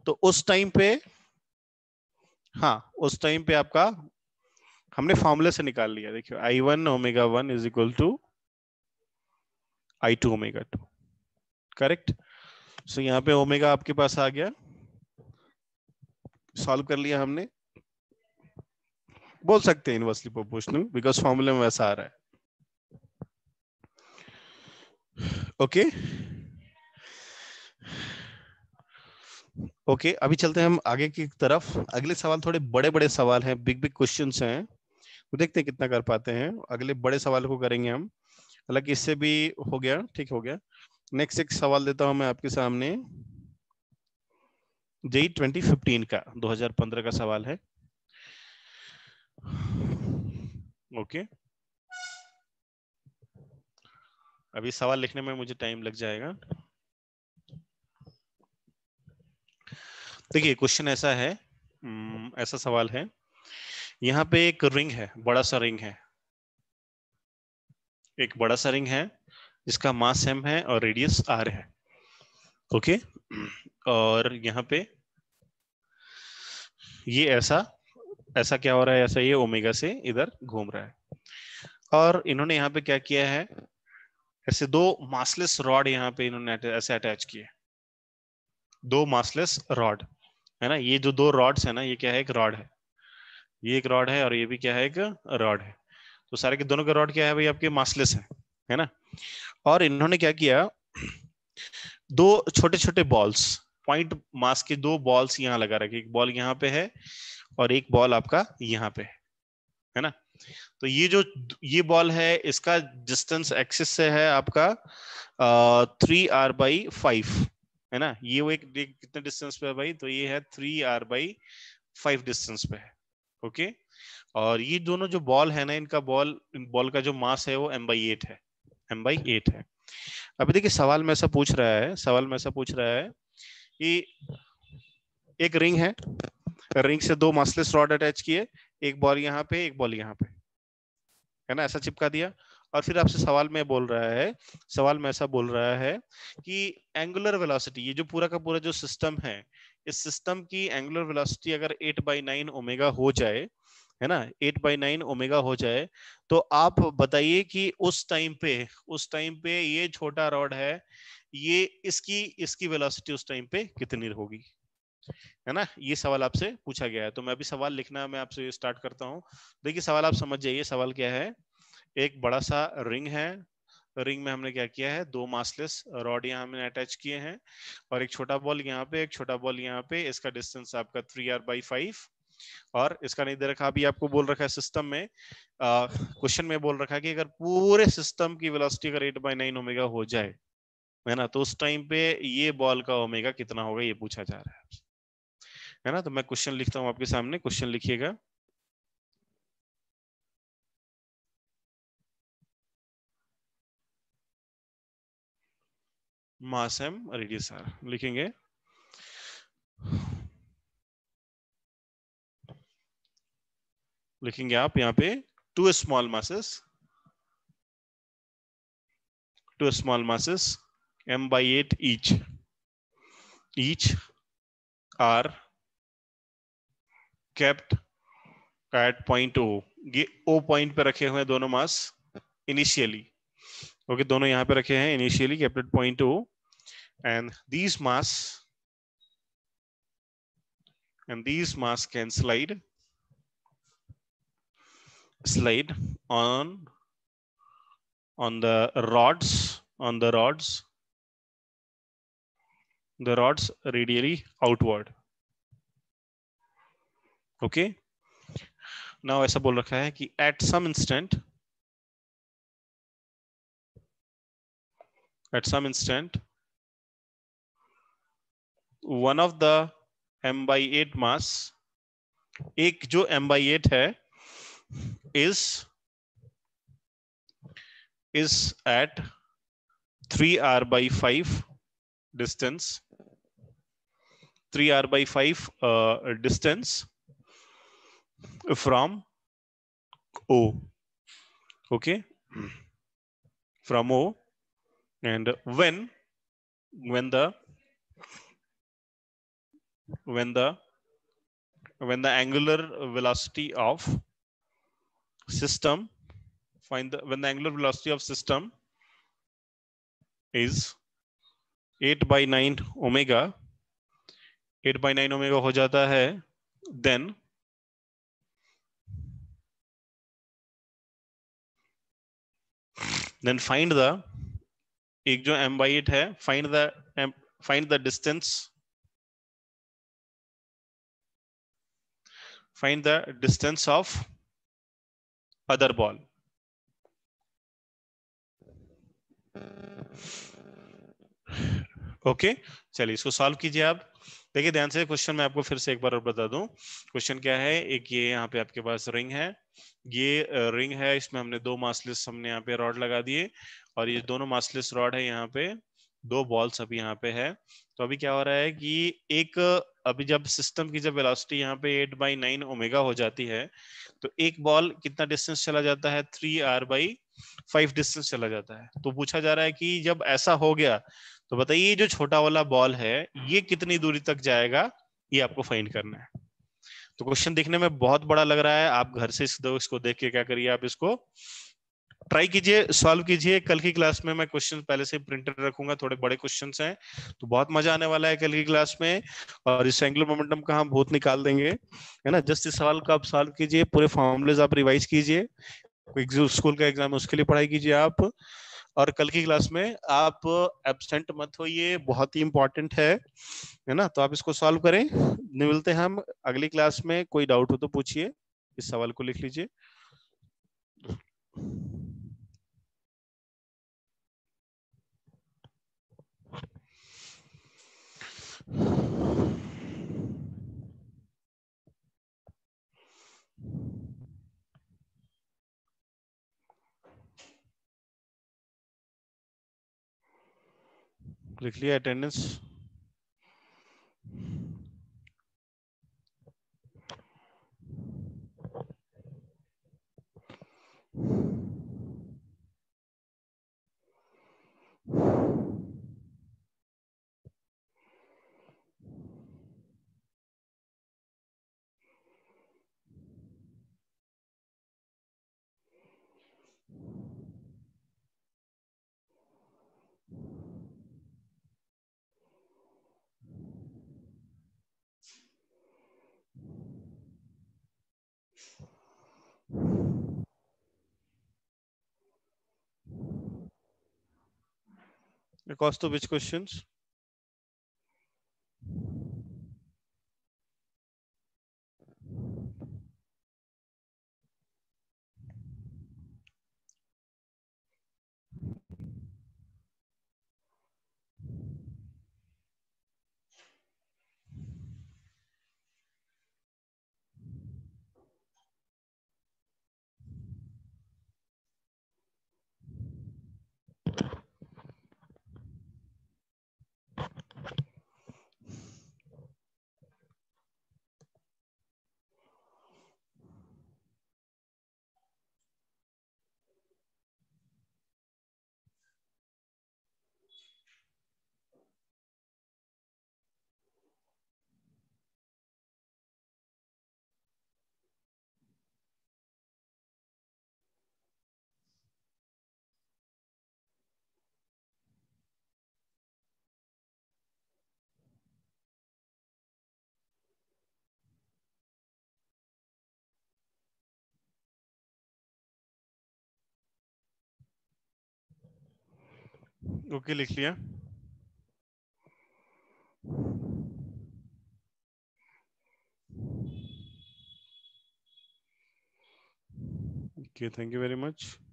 तो उस टाइम पे, हाँ उस टाइम पे आपका हमने फॉर्मूले से निकाल लिया। देखियो I1 omega 1 is equal to I2 omega 2, correct. So यहाँ पे ओमेगा आपके पास आ गया, सॉल्व कर लिया हमने। बोल सकते हैं इनवर्सली प्रोपोर्शनल, बिकॉज फॉर्मूले में वैसा आ रहा है। ओके ओके, अभी चलते हैं हम आगे की तरफ। अगले सवाल थोड़े बड़े बड़े सवाल हैं, बिग बिग क्वेश्चंस हैं, तो देखते हैं कितना कर पाते हैं। अगले बड़े सवाल को करेंगे हम, हालांकि इससे भी हो गया, ठीक हो गया। नेक्स्ट एक सवाल देता हूं मैं आपके सामने, जेई 2015 का, 2015 का सवाल है। ओके, अभी सवाल लिखने में मुझे टाइम लग जाएगा। देखिए क्वेश्चन ऐसा है, ऐसा सवाल है, यहाँ पे एक रिंग है, बड़ा सा रिंग है, एक बड़ा सा रिंग है जिसका मास m है और रेडियस r है। ओके, और यहाँ पे ये ऐसा ऐसा क्या हो रहा है? ऐसा ये ओमेगा से इधर घूम रहा है, और इन्होंने यहाँ पे क्या किया है, ऐसे दो मासलेस रॉड यहाँ पे इन्होंने ऐसे अटैच किए, दो मासलेस रॉड, है ना। ये जो दो रॉड्स है ना, ये क्या है? एक रॉड है, ये एक रॉड है, और ये भी क्या है? एक रॉड है। तो सारे के दोनों के रॉड क्या है भाई? आपके मासलेस है ना। और इन्होंने क्या किया, दो छोटे छोटे बॉल्स, पॉइंट मास के दो बॉल्स यहाँ लगा रखे, एक बॉल यहाँ पे है और एक बॉल आपका यहाँ पे है ना। तो ये बॉल है, इसका डिस्टेंस एक्सिस से है आपका 3r/5, है ना। ये वो एक कितने डिस्टेंस पे है भाई? तो ये है 3r/5, 5 डिस्टेंस पे है। ओके, और ये दोनों जो बॉल है ना, इनका बॉल का जो मास है वो m/8 है, m/8 है। अभी देखिए सवाल में ऐसा पूछ रहा है कि एक रिंग है, रिंग से 2 मासलेस रॉड अटैच किए, एक बॉल यहाँ पे एक बॉल यहाँ पे, है ना, ऐसा चिपका दिया। और फिर आपसे सवाल में ऐसा बोल रहा है कि एंगुलर वेलोसिटी, ये जो पूरा का पूरा जो सिस्टम है, इस सिस्टम की एंगुलर वेलोसिटी अगर 8/9 ओमेगा हो जाए, है ना, 8/9 ओमेगा हो जाए, तो आप बताइए कि उस टाइम पे ये छोटा रॉड है, ये इसकी वेलोसिटी उस टाइम पे कितनी होगी, है ना। ये सवाल आपसे पूछा गया है। तो मैं अभी सवाल लिखना मैं आपसे स्टार्ट करता हूँ। देखिए सवाल आप समझ जाइए, सवाल क्या है। एक बड़ा सा रिंग है, रिंग में हमने क्या किया है, 2 मासलेस रॉड यहाँ हमने अटैच किए हैं, और एक छोटा बॉल यहाँ पे, एक छोटा बॉल यहाँ पे। इसका डिस्टेंस आपका 3r/5, और इसका नहीं दे रखा, अभी आपको बोल रखा है सिस्टम में, क्वेश्चन में बोल रखा है कि अगर पूरे सिस्टम की वेलोसिटी अगर 8/9 ओमेगा हो जाए, है ना, तो उस टाइम पे ये बॉल का ओमेगा कितना होगा, ये पूछा जा रहा है ना। तो मैं क्वेश्चन लिखता हूं आपके सामने, क्वेश्चन लिखिएगा। मास m रेडियस r लिखेंगे। आप यहाँ पे two small masses m/8 each are kept at point O। ये O पॉइंट पे रखे हुए हैं दोनों मास इनिशियली। ओके, दोनों यहाँ पे रखे हैं initially, kept at point O, and these mass can slide on the rods radially outward। Okay, now ऐसा बोल रखा है कि at some instant one of the m/8 mass, एक जो m/8 है, is at 3r/5 distance, 3r/5 distance from O। okay, from O, and when the angular velocity of system when the angular velocity of system is 8/9 omega, 8/9 omega हो जाता है, then find the, एक जो m/8 है, find the distance of other ball। Okay, चलिए इसको solve कीजिए आप। देखिए ध्यान से क्वेश्चन मैं आपको फिर से एक बार और बता दूं। क्वेश्चन क्या है, एक ये यहाँ पे आपके पास रिंग है, ये रिंग है, इसमें हमने 2 मासलेस हमने यहाँ पे रॉड लगा दिए, और ये दोनों मासलेस रॉड है, यहाँ पे 2 बॉल्स अभी यहाँ पे है। तो अभी क्या हो रहा है कि अभी जब सिस्टम की जब वेलोसिटी यहाँ पे 8/9 ओमेगा हो जाती है, तो एक बॉल कितना डिस्टेंस चला जाता है, 3r/5 डिस्टेंस चला जाता है। तो पूछा जा रहा है कि जब ऐसा हो गया, तो बताइए जो छोटा वाला बॉल है ये कितनी दूरी तक जाएगा, ये आपको फाइंड करना है। तो क्वेश्चन देखने में बहुत बड़ा लग रहा है, आप घर से इसको देख के क्या करिए, आप इसको ट्राई कीजिए, सॉल्व कीजिए। कल की क्लास में मैं क्वेश्चन पहले से प्रिंटेड रखूंगा, थोड़े बड़े क्वेश्चंस हैं, तो बहुत मजा आने वाला है कल की क्लास में, और इस एंगुलर मोमेंटम का हम भूत निकाल देंगे, है ना। जस्ट इस सवाल को आप सॉल्व कीजिए, पूरे फॉर्मूलेज आप रिवाइज कीजिए, स्कूल का एग्जाम है उसके लिए पढ़ाई कीजिए आप, और कल की क्लास में आप एब्सेंट मत होइए, बहुत ही इंपॉर्टेंट है ना। तो आप इसको सॉल्व करें, मिलते हैं हम अगली क्लास में। कोई डाउट हो तो पूछिए, इस सवाल को लिख लीजिए। लिख लिया attendance? Across to which questions? Okay, लिख लिया। Okay, thank you very much.